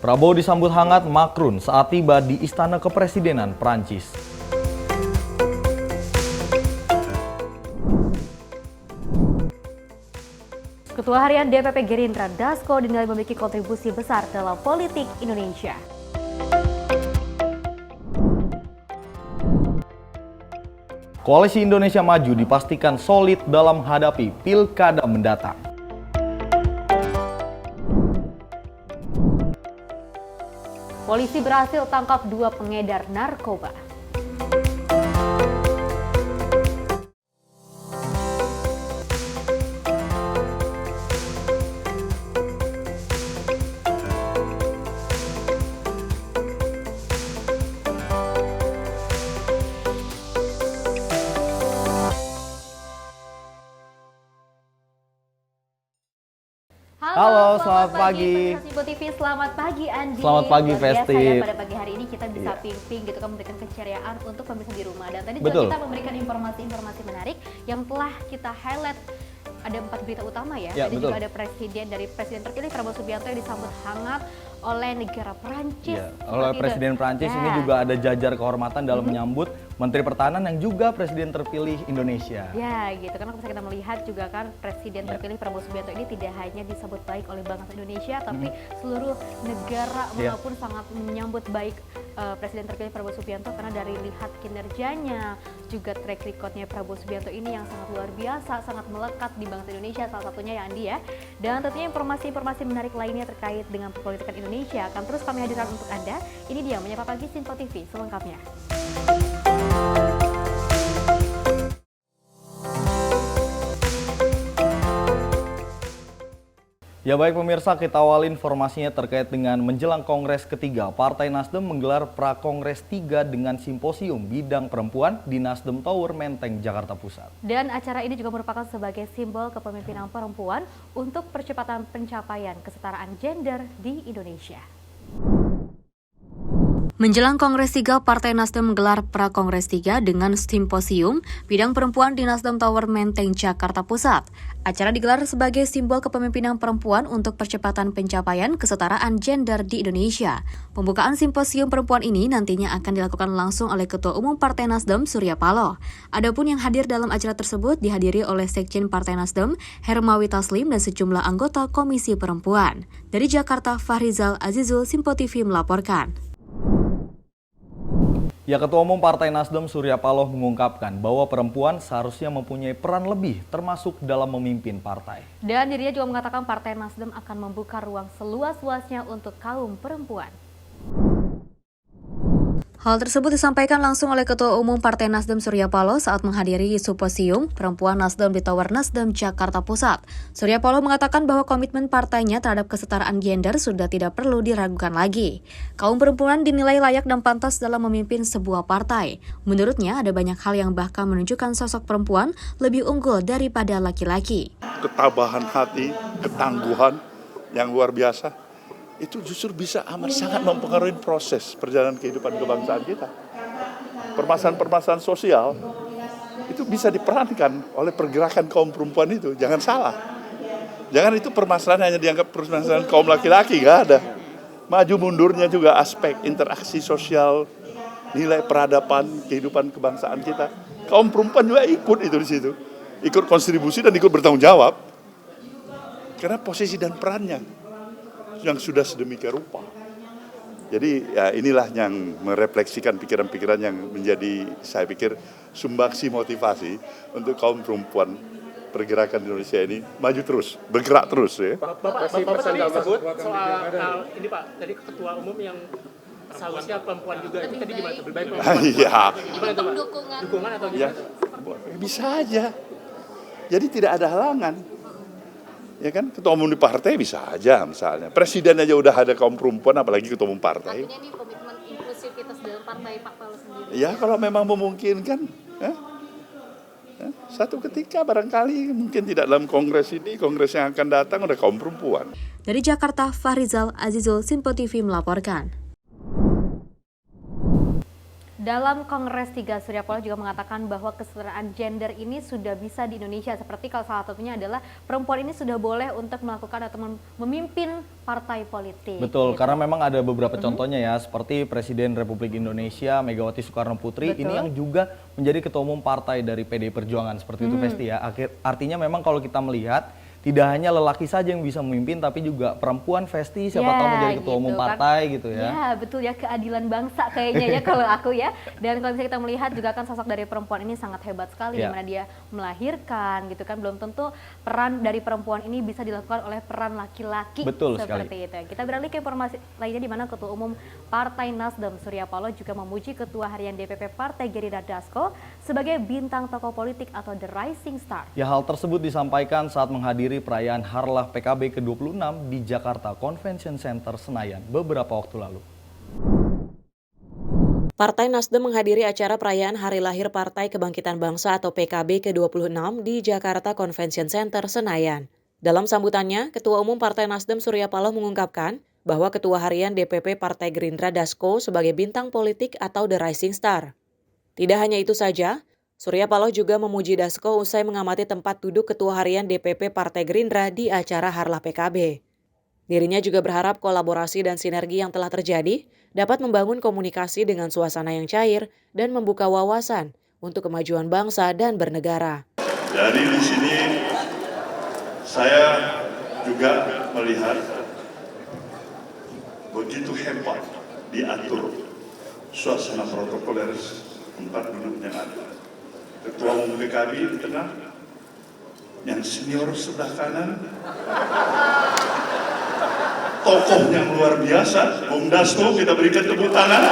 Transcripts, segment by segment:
Prabowo disambut hangat Macron saat tiba di Istana Kepresidenan Prancis. Ketua Harian DPP Gerindra Dasko dinilai memiliki kontribusi besar dalam politik Indonesia. Koalisi Indonesia Maju dipastikan solid dalam menghadapi pilkada mendatang. Polisi berhasil tangkap 2 pengedar narkoba. Halo, selamat pagi. Simpo TV, selamat pagi Andi. Selamat pagi Festi. Ya, pada pagi hari ini kita bisa ping-ping gitu kan, memberikan keceriaan untuk pemirsa di rumah. Dan tadi juga kita memberikan informasi-informasi menarik yang telah kita highlight. Ada 4 berita utama ya. Tadi juga ada presiden terpilih Prabowo Subianto yang disambut hangat oleh negara Prancis. Oleh Presiden Prancis ini juga ada jajar kehormatan dalam menyambut Menteri Pertahanan yang juga Presiden terpilih Indonesia. Ya gitu, karena bisa kita melihat juga kan Presiden terpilih Prabowo Subianto ini tidak hanya disambut baik oleh bangsa Indonesia, tapi seluruh negara maupun sangat menyambut baik Presiden terpilih Prabowo Subianto karena dari lihat kinerjanya, juga track recordnya Prabowo Subianto ini yang sangat luar biasa, sangat melekat di bangsa Indonesia, salah satunya ya Andi ya. Dan tentunya informasi-informasi menarik lainnya terkait dengan perpolitikan Indonesia akan terus kami hadirkan untuk Anda. Ini dia Menyapa Pagi Simpo TV selengkapnya. Ya baik pemirsa, kita awali informasinya terkait dengan menjelang Kongres ketiga. Partai Nasdem menggelar Prakongres 3 dengan simposium bidang perempuan di Nasdem Tower, Menteng, Jakarta Pusat. Dan acara ini juga merupakan sebagai simbol kepemimpinan perempuan untuk percepatan pencapaian kesetaraan gender di Indonesia. Menjelang Kongres 3, Partai Nasdem menggelar Prakongres 3 dengan simposium bidang perempuan di Nasdem Tower Menteng, Jakarta Pusat. Acara digelar sebagai simbol kepemimpinan perempuan untuk percepatan pencapaian kesetaraan gender di Indonesia. Pembukaan simposium perempuan ini nantinya akan dilakukan langsung oleh Ketua Umum Partai Nasdem, Surya Paloh. Adapun yang hadir dalam acara tersebut dihadiri oleh Sekjen Partai Nasdem, Hermawi Taslim, dan sejumlah anggota Komisi Perempuan. Dari Jakarta, Fahrizal Azizul, Simpo TV melaporkan. Ya, Ketua Umum Partai Nasdem Surya Paloh mengungkapkan bahwa perempuan seharusnya mempunyai peran lebih termasuk dalam memimpin partai. Dan dirinya juga mengatakan Partai Nasdem akan membuka ruang seluas-luasnya untuk kaum perempuan. Hal tersebut disampaikan langsung oleh Ketua Umum Partai Nasdem Surya Paloh saat menghadiri simposium Perempuan Nasdem di Tower Nasdem Jakarta Pusat. Surya Paloh mengatakan bahwa komitmen partainya terhadap kesetaraan gender sudah tidak perlu diragukan lagi. Kaum perempuan dinilai layak dan pantas dalam memimpin sebuah partai. Menurutnya ada banyak hal yang bahkan menunjukkan sosok perempuan lebih unggul daripada laki-laki. Ketabahan hati, ketangguhan yang luar biasa. Itu justru bisa amat sangat mempengaruhi proses perjalanan kehidupan kebangsaan kita. Permasalahan-permasalahan sosial itu bisa diperankan oleh pergerakan kaum perempuan itu. Jangan salah. Jangan itu permasalahan hanya dianggap permasalahan kaum laki-laki, nggak ada. Maju mundurnya juga aspek interaksi sosial, nilai peradaban, kehidupan kebangsaan kita. Kaum perempuan juga ikut itu di situ. Ikut kontribusi dan ikut bertanggung jawab. Karena posisi dan perannya yang sudah sedemikian rupa. Jadi ya inilah yang merefleksikan pikiran-pikiran yang menjadi saya pikir sumbangsi motivasi untuk kaum perempuan pergerakan Indonesia ini maju terus, bergerak terus ya. Bapak tadi sebut soal ini Pak, tadi Ketua Umum yang seharusnya perempuan juga, itu tadi gimana? Lebih baik perempuan? Iya. Gimana itu Pak? Dukungan atau gimana? Ya, bisa aja. Jadi tidak ada halangan. Ya kan, ketua umum di partai bisa aja misalnya. Presiden aja udah ada kaum perempuan, apalagi ketua umum partai. Artinya ini komitmen inklusivitas dalam partai Pak Paloh sendiri. Ya kalau memang memungkinkan. Satu ketika barangkali mungkin tidak dalam kongres ini, kongres yang akan datang ada kaum perempuan. Dari Jakarta, Fahrizal Azizul, Simpo TV melaporkan. Dalam Kongres 3, Surya Paloh juga mengatakan bahwa kesetaraan gender ini sudah bisa di Indonesia. Seperti kalau salah satunya adalah perempuan ini sudah boleh untuk melakukan atau memimpin partai politik. Betul, gitu. karena memang ada beberapa contohnya ya, seperti Presiden Republik Indonesia Megawati Soekarno Putri, Betul. ini yang juga menjadi ketua umum partai dari PDI Perjuangan, seperti itu Vesti ya. Artinya memang kalau kita melihat, tidak hanya lelaki saja yang bisa memimpin, tapi juga perempuan Vesti, siapa tahu menjadi ketua umum partai gitu ya. Ya betul ya, keadilan bangsa kayaknya ya kalau aku ya. Dan kalau misalnya kita melihat juga kan sosok dari perempuan ini sangat hebat sekali, dimana dia melahirkan gitu kan, belum tentu peran dari perempuan ini bisa dilakukan oleh peran laki-laki. Betul seperti itu. Kita beralih ke informasi lainnya, di mana Ketua Umum Partai Nasdem Surya Paloh juga memuji Ketua Harian DPP Partai Gerindra Dasko sebagai bintang tokoh politik atau the rising star. Ya, hal tersebut disampaikan saat menghadiri perayaan Harlah PKB ke-26 di Jakarta Convention Center Senayan beberapa waktu lalu. Partai Nasdem menghadiri acara perayaan Hari Lahir Partai Kebangkitan Bangsa atau PKB ke-26 di Jakarta Convention Center Senayan. Dalam sambutannya, Ketua Umum Partai Nasdem Surya Paloh mengungkapkan bahwa Ketua Harian DPP Partai Gerindra Dasko sebagai bintang politik atau the rising star. Tidak hanya itu saja, Surya Paloh juga memuji Dasko usai mengamati tempat duduk Ketua Harian DPP Partai Gerindra di acara Harlah PKB. Dirinya juga berharap kolaborasi dan sinergi yang telah terjadi dapat membangun komunikasi dengan suasana yang cair dan membuka wawasan untuk kemajuan bangsa dan bernegara. Jadi di sini saya juga melihat begitu hebat diatur suasana protokoler tempat duduk yang ada. Ketua Umum PKB di tengah, yang senior sebelah kanan, tokoh yang luar biasa, Bung Dasko, kita berikan tepuk tangan.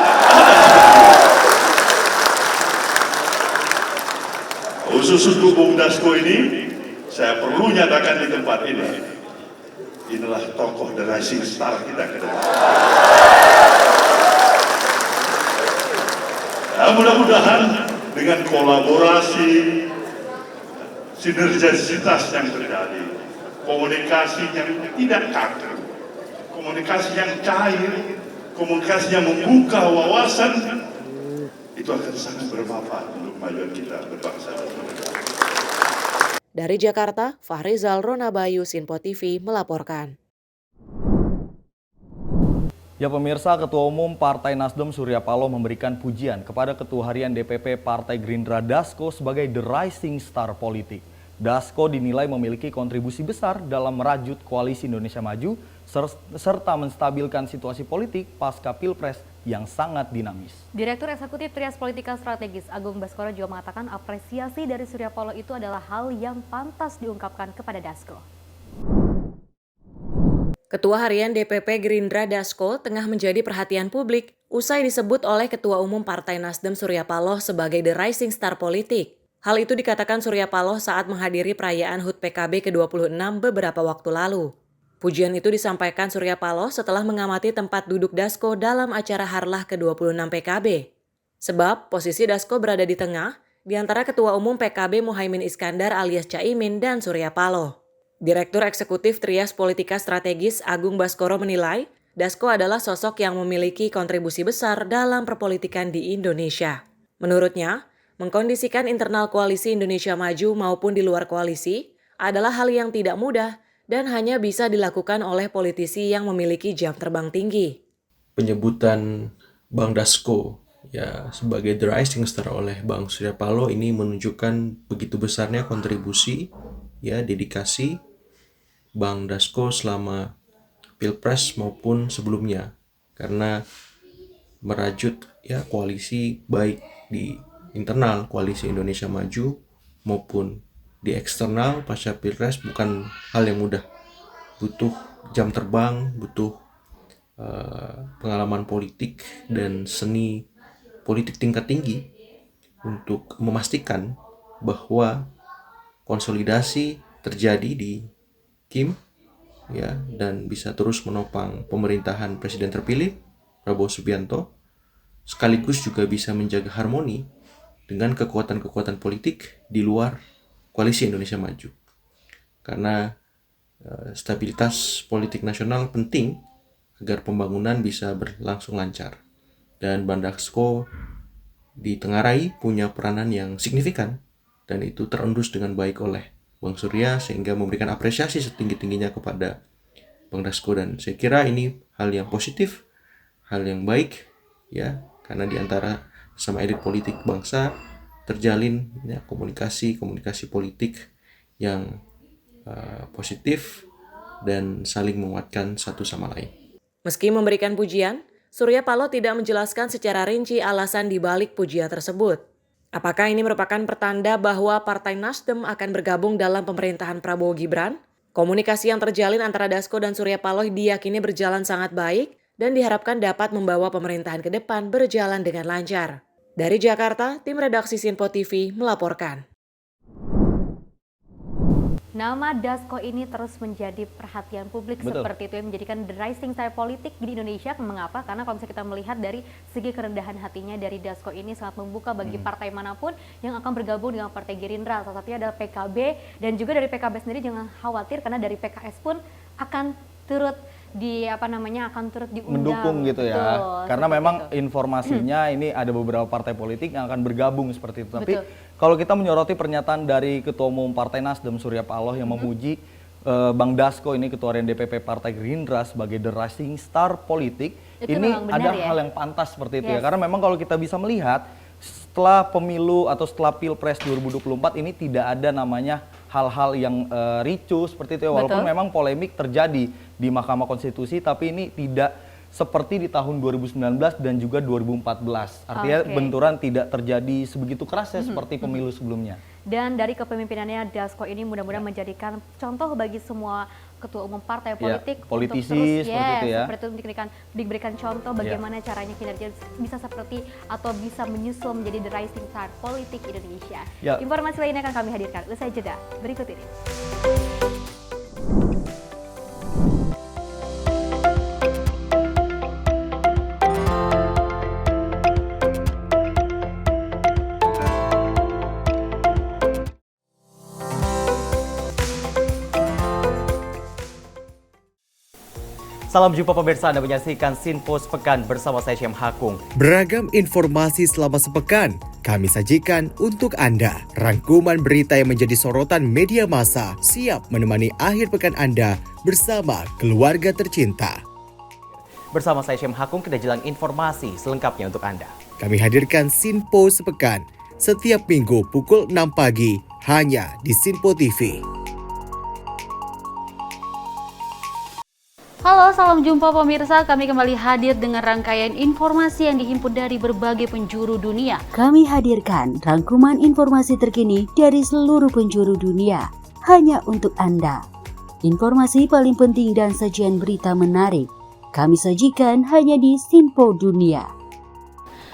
Khusus untuk Bung Dasko ini, saya perlu nyatakan di tempat ini, inilah tokoh the rising star kita ke depan. Nah, mudah-mudahan dengan kolaborasi, sinergisitas yang terjadi, komunikasi yang tidak kaku, komunikasi yang cair, komunikasi yang membuka wawasan, itu akan sangat bermanfaat untuk kemajuan kita berbangsa dan bernegara. Dari Jakarta, Fahrizal Ronabayu, Sinpo TV melaporkan. Ya pemirsa, Ketua Umum Partai Nasdem Surya Paloh memberikan pujian kepada Ketua Harian DPP Partai Gerindra Dasko sebagai the rising star politik. Dasko dinilai memiliki kontribusi besar dalam merajut Koalisi Indonesia Maju serta menstabilkan situasi politik pasca Pilpres yang sangat dinamis. Direktur Eksekutif Trias Politika Strategis Agung Baskoro juga mengatakan apresiasi dari Surya Paloh itu adalah hal yang pantas diungkapkan kepada Dasko. Ketua Harian DPP Gerindra Dasko tengah menjadi perhatian publik usai disebut oleh Ketua Umum Partai Nasdem Surya Paloh sebagai the rising star politik. Hal itu dikatakan Surya Paloh saat menghadiri perayaan HUT PKB ke-26 beberapa waktu lalu. Pujian itu disampaikan Surya Paloh setelah mengamati tempat duduk Dasko dalam acara Harlah ke-26 PKB. Sebab posisi Dasko berada di tengah, di antara Ketua Umum PKB Muhaimin Iskandar alias Caimin dan Surya Paloh. Direktur Eksekutif Trias Politika Strategis Agung Baskoro menilai, Dasko adalah sosok yang memiliki kontribusi besar dalam perpolitikan di Indonesia. Menurutnya, mengkondisikan internal Koalisi Indonesia Maju maupun di luar koalisi adalah hal yang tidak mudah dan hanya bisa dilakukan oleh politisi yang memiliki jam terbang tinggi. Penyebutan Bang Dasko ya sebagai the rising star oleh Bang Surya Paloh ini menunjukkan begitu besarnya kontribusi ya dedikasi Bang Dasko selama Pilpres maupun sebelumnya karena merajut ya koalisi baik di internal Koalisi Indonesia Maju maupun di eksternal pasca Pilpres bukan hal yang mudah. Butuh jam terbang, butuh pengalaman politik dan seni politik tingkat tinggi untuk memastikan bahwa konsolidasi terjadi di Kim ya dan bisa terus menopang pemerintahan Presiden terpilih Prabowo Subianto sekaligus juga bisa menjaga harmoni dengan kekuatan-kekuatan politik di luar Koalisi Indonesia Maju. Karena stabilitas politik nasional penting agar pembangunan bisa berlangsung lancar. Dan Bang Dasko ditengarai punya peranan yang signifikan dan itu terendus dengan baik oleh Bang Surya sehingga memberikan apresiasi setinggi-tingginya kepada Bang Dasko, dan saya kira ini hal yang positif, hal yang baik ya, karena di antara sama elit politik bangsa terjalin ya, komunikasi politik yang positif dan saling menguatkan satu sama lain. Meski memberikan pujian, Surya Paloh tidak menjelaskan secara rinci alasan di balik pujian tersebut. Apakah ini merupakan pertanda bahwa Partai Nasdem akan bergabung dalam pemerintahan Prabowo Gibran? Komunikasi yang terjalin antara Dasko dan Surya Paloh diyakini berjalan sangat baik dan diharapkan dapat membawa pemerintahan ke depan berjalan dengan lancar. Dari Jakarta, tim redaksi Sinpo TV melaporkan. Nama Dasko ini terus menjadi perhatian publik. Betul. Seperti itu yang menjadikan the rising star politik di Indonesia. Mengapa? Karena kalau misalnya kita melihat dari segi kerendahan hatinya dari Dasko ini sangat membuka bagi partai manapun yang akan bergabung dengan Partai Gerindra. Salah satunya adalah PKB, dan juga dari PKB sendiri jangan khawatir karena dari PKS pun akan turut akan turut diundang. Mendukung gitu ya. Betul, Karena memang itu. informasinya ini ada beberapa partai politik yang akan bergabung seperti itu. Tapi Betul. kalau kita menyoroti pernyataan dari Ketua Umum Partai Nasdem Surya Paloh yang memuji Bang Dasko ini Ketua Harian DPP Partai Gerindra sebagai the rising star politik, Itu ini memang benar ada ya? hal yang pantas seperti itu ya. Yes. Karena memang kalau kita bisa melihat setelah pemilu atau setelah Pilpres 2024 ini tidak ada namanya hal-hal yang ricuh seperti itu ya. Walaupun Betul. memang polemik terjadi di Mahkamah Konstitusi, tapi ini tidak seperti di tahun 2019 dan juga 2014. Artinya Oke. benturan tidak terjadi sebegitu keras ya seperti pemilu sebelumnya. Dan dari kepemimpinannya Dasko ini mudah-mudahan menjadikan contoh bagi semua ketua umum partai politik politisi untuk terus seperti itu ya. seperti itu diberikan contoh bagaimana caranya kinerja bisa seperti atau bisa menyusul menjadi the rising star politik Indonesia. Ya. Informasi lainnya akan kami hadirkan usai jeda berikut ini. Salam jumpa pemirsa, Anda menyaksikan Sinpo Sepekan bersama saya Syam Hakung. Beragam informasi selama sepekan kami sajikan untuk Anda. Rangkuman berita yang menjadi sorotan media massa siap menemani akhir pekan Anda bersama keluarga tercinta. Bersama saya Syam Hakung, kita jelang informasi selengkapnya untuk Anda. Kami hadirkan Sinpo Sepekan setiap minggu pukul 6 pagi hanya di Sinpo TV. Halo, salam jumpa pemirsa. Kami kembali hadir dengan rangkaian informasi yang dihimpun dari berbagai penjuru dunia. Kami hadirkan rangkuman informasi terkini dari seluruh penjuru dunia hanya untuk Anda. Informasi paling penting dan sajian berita menarik kami sajikan hanya di Sinpo Dunia.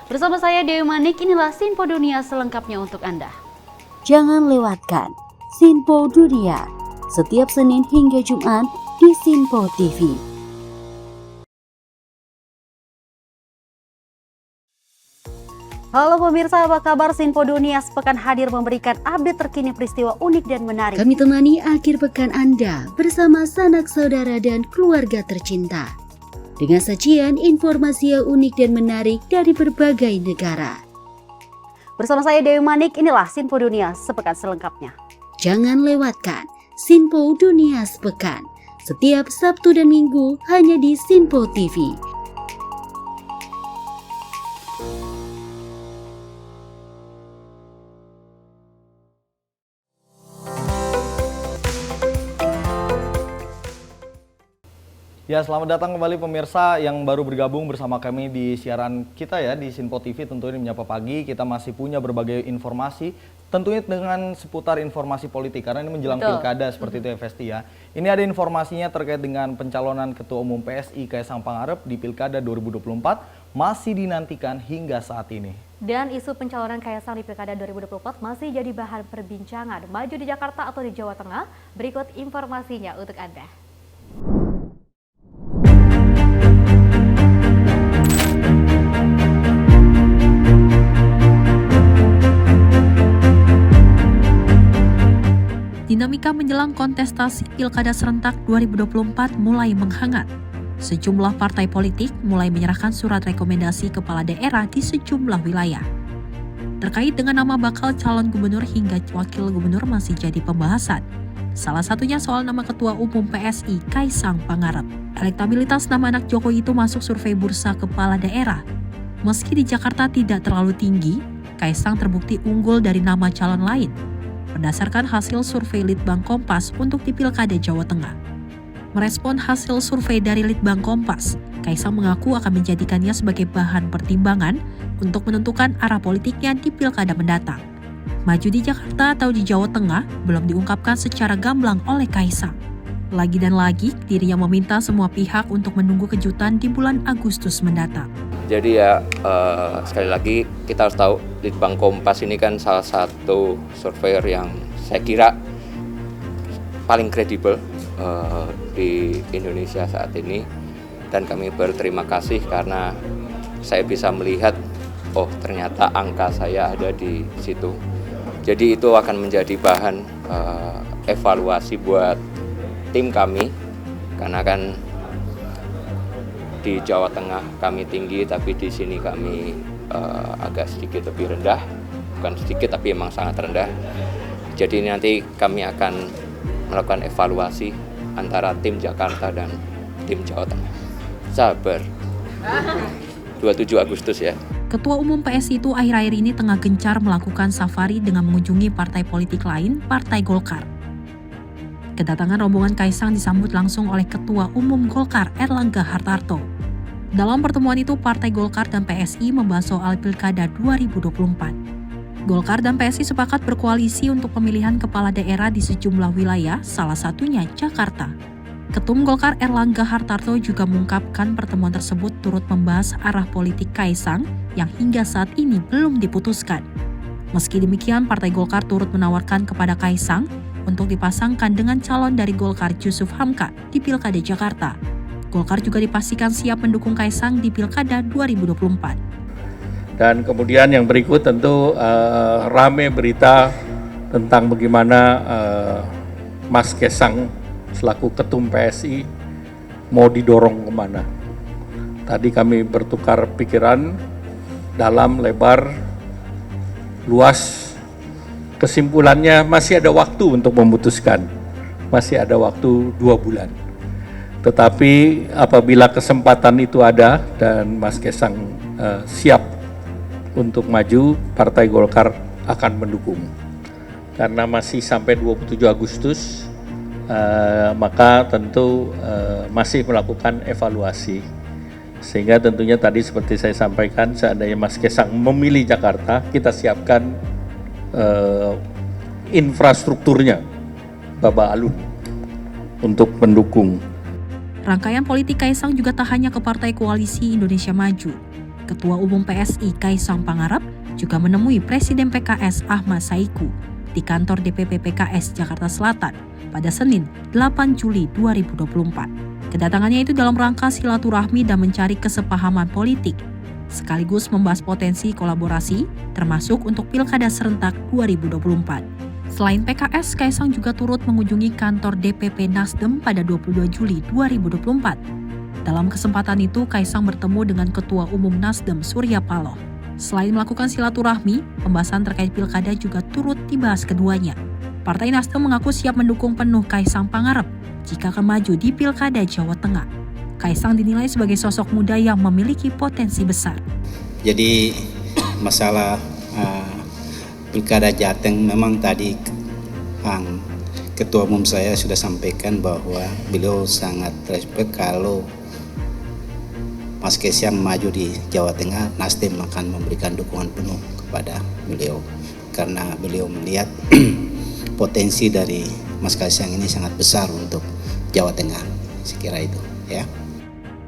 Bersama saya Dewi Manik, inilah Sinpo Dunia selengkapnya untuk Anda. Jangan lewatkan Sinpo Dunia setiap Senin hingga Jumat di Sinpo TV. Halo pemirsa, apa kabar? Sinpo Dunia sepekan hadir memberikan update terkini peristiwa unik dan menarik. Kami temani akhir pekan Anda bersama sanak saudara dan keluarga tercinta dengan sajian informasi yang unik dan menarik dari berbagai negara. Bersama saya Dewi Manik, inilah Sinpo Dunia sepekan selengkapnya. Jangan lewatkan Sinpo Dunia sepekan setiap Sabtu dan Minggu hanya di Sinpo TV. Ya, selamat datang kembali pemirsa yang baru bergabung bersama kami di siaran kita ya di Sinpo TV. Tentu ini menyapa pagi, kita masih punya berbagai informasi, tentunya dengan seputar informasi politik karena ini menjelang pilkada seperti itu ya Vesti ya. Ini ada informasinya terkait dengan pencalonan Ketua Umum PSI Kaisang Pangarep di Pilkada 2024 masih dinantikan hingga saat ini. Dan isu pencalonan Kaisang di Pilkada 2024 masih jadi bahan perbincangan. Maju di Jakarta atau di Jawa Tengah? Berikut informasinya untuk Anda. Dinamika menjelang kontestasi Pilkada serentak 2024 mulai menghangat. Sejumlah partai politik mulai menyerahkan surat rekomendasi kepala daerah di sejumlah wilayah. terkait dengan nama bakal calon gubernur hingga wakil gubernur masih jadi pembahasan. Salah satunya soal nama Ketua Umum PSI, Kaisang Pangarep. Elektabilitas nama anak Jokowi itu masuk survei bursa kepala daerah. Meski di Jakarta tidak terlalu tinggi, Kaisang terbukti unggul dari nama calon lain. Berdasarkan hasil survei Litbang Kompas untuk di Pilkada Jawa Tengah. Merespon hasil survei dari Litbang Kompas, Kaisang mengaku akan menjadikannya sebagai bahan pertimbangan untuk menentukan arah politiknya di Pilkada mendatang. Maju di Jakarta atau di Jawa Tengah belum diungkapkan secara gamblang oleh Kaisang. Lagi dan lagi, dirinya meminta semua pihak untuk menunggu kejutan di bulan Agustus mendatang. Jadi sekali lagi kita harus tahu Litbang Kompas ini kan salah satu surveyor yang saya kira paling kredibel di Indonesia saat ini, dan kami berterima kasih karena saya bisa melihat ternyata angka saya ada di situ. Jadi itu akan menjadi bahan evaluasi buat tim kami, karena kan di Jawa Tengah kami tinggi, tapi di sini kami agak sedikit lebih rendah. Bukan sedikit, tapi memang sangat rendah. Jadi nanti kami akan melakukan evaluasi antara tim Jakarta dan tim Jawa Tengah. Sabar. 27 Agustus ya. Ketua Umum PSI itu akhir-akhir ini tengah gencar melakukan safari dengan mengunjungi partai politik lain, Partai Golkar. Kedatangan rombongan Kaisang disambut langsung oleh Ketua Umum Golkar Erlangga Hartarto. Dalam pertemuan itu, Partai Golkar dan PSI membahas soal Pilkada 2024. Golkar dan PSI sepakat berkoalisi untuk pemilihan kepala daerah di sejumlah wilayah, salah satunya Jakarta. Ketum Golkar Erlangga Hartarto juga mengungkapkan pertemuan tersebut turut membahas arah politik Kaisang yang hingga saat ini belum diputuskan. Meski demikian, Partai Golkar turut menawarkan kepada Kaisang untuk dipasangkan dengan calon dari Golkar Jusuf Hamka di Pilkada Jakarta. Golkar juga dipastikan siap mendukung Kaisang di Pilkada 2024. Dan kemudian yang berikut tentu rame berita tentang bagaimana Mas Kaisang selaku Ketum PSI mau didorong kemana. Tadi kami bertukar pikiran dalam, lebar, luas. Kesimpulannya masih ada waktu untuk memutuskan. Masih ada waktu 2 bulan. Tetapi apabila kesempatan itu ada dan Mas Kaisang siap untuk maju, Partai Golkar akan mendukung. Karena masih sampai 27 Agustus, maka tentu masih melakukan evaluasi. Sehingga tentunya tadi seperti saya sampaikan, seandainya Mas Kaisang memilih Jakarta, kita siapkan infrastrukturnya, Bapak Alun, untuk mendukung. Rangkaian politik Kaisang juga tak hanya ke Partai Koalisi Indonesia Maju. Ketua Umum PSI Kaisang Pangarep juga menemui Presiden PKS Ahmad Saiku di kantor DPP PKS Jakarta Selatan pada Senin 8 Juli 2024. Kedatangannya itu dalam rangka silaturahmi dan mencari kesepahaman politik, sekaligus membahas potensi kolaborasi termasuk untuk Pilkada serentak 2024. Selain PKS, Kaisang juga turut mengunjungi kantor DPP Nasdem pada 22 Juli 2024. Dalam kesempatan itu, Kaisang bertemu dengan Ketua Umum Nasdem Surya Paloh. Selain melakukan silaturahmi, pembahasan terkait Pilkada juga turut dibahas keduanya. Partai Nasdem mengaku siap mendukung penuh Kaisang Pangarep jika akan maju di Pilkada Jawa Tengah. Kaisang dinilai sebagai sosok muda yang memiliki potensi besar. Jadi masalah Pilkada Jateng memang tadi Ketua Umum saya sudah sampaikan bahwa beliau sangat respect kalau Mas Kaisang maju di Jawa Tengah, Nasdem akan memberikan dukungan penuh kepada beliau karena beliau melihat potensi dari Mas Kaisang ini sangat besar untuk Jawa Tengah. Saya kira itu ya.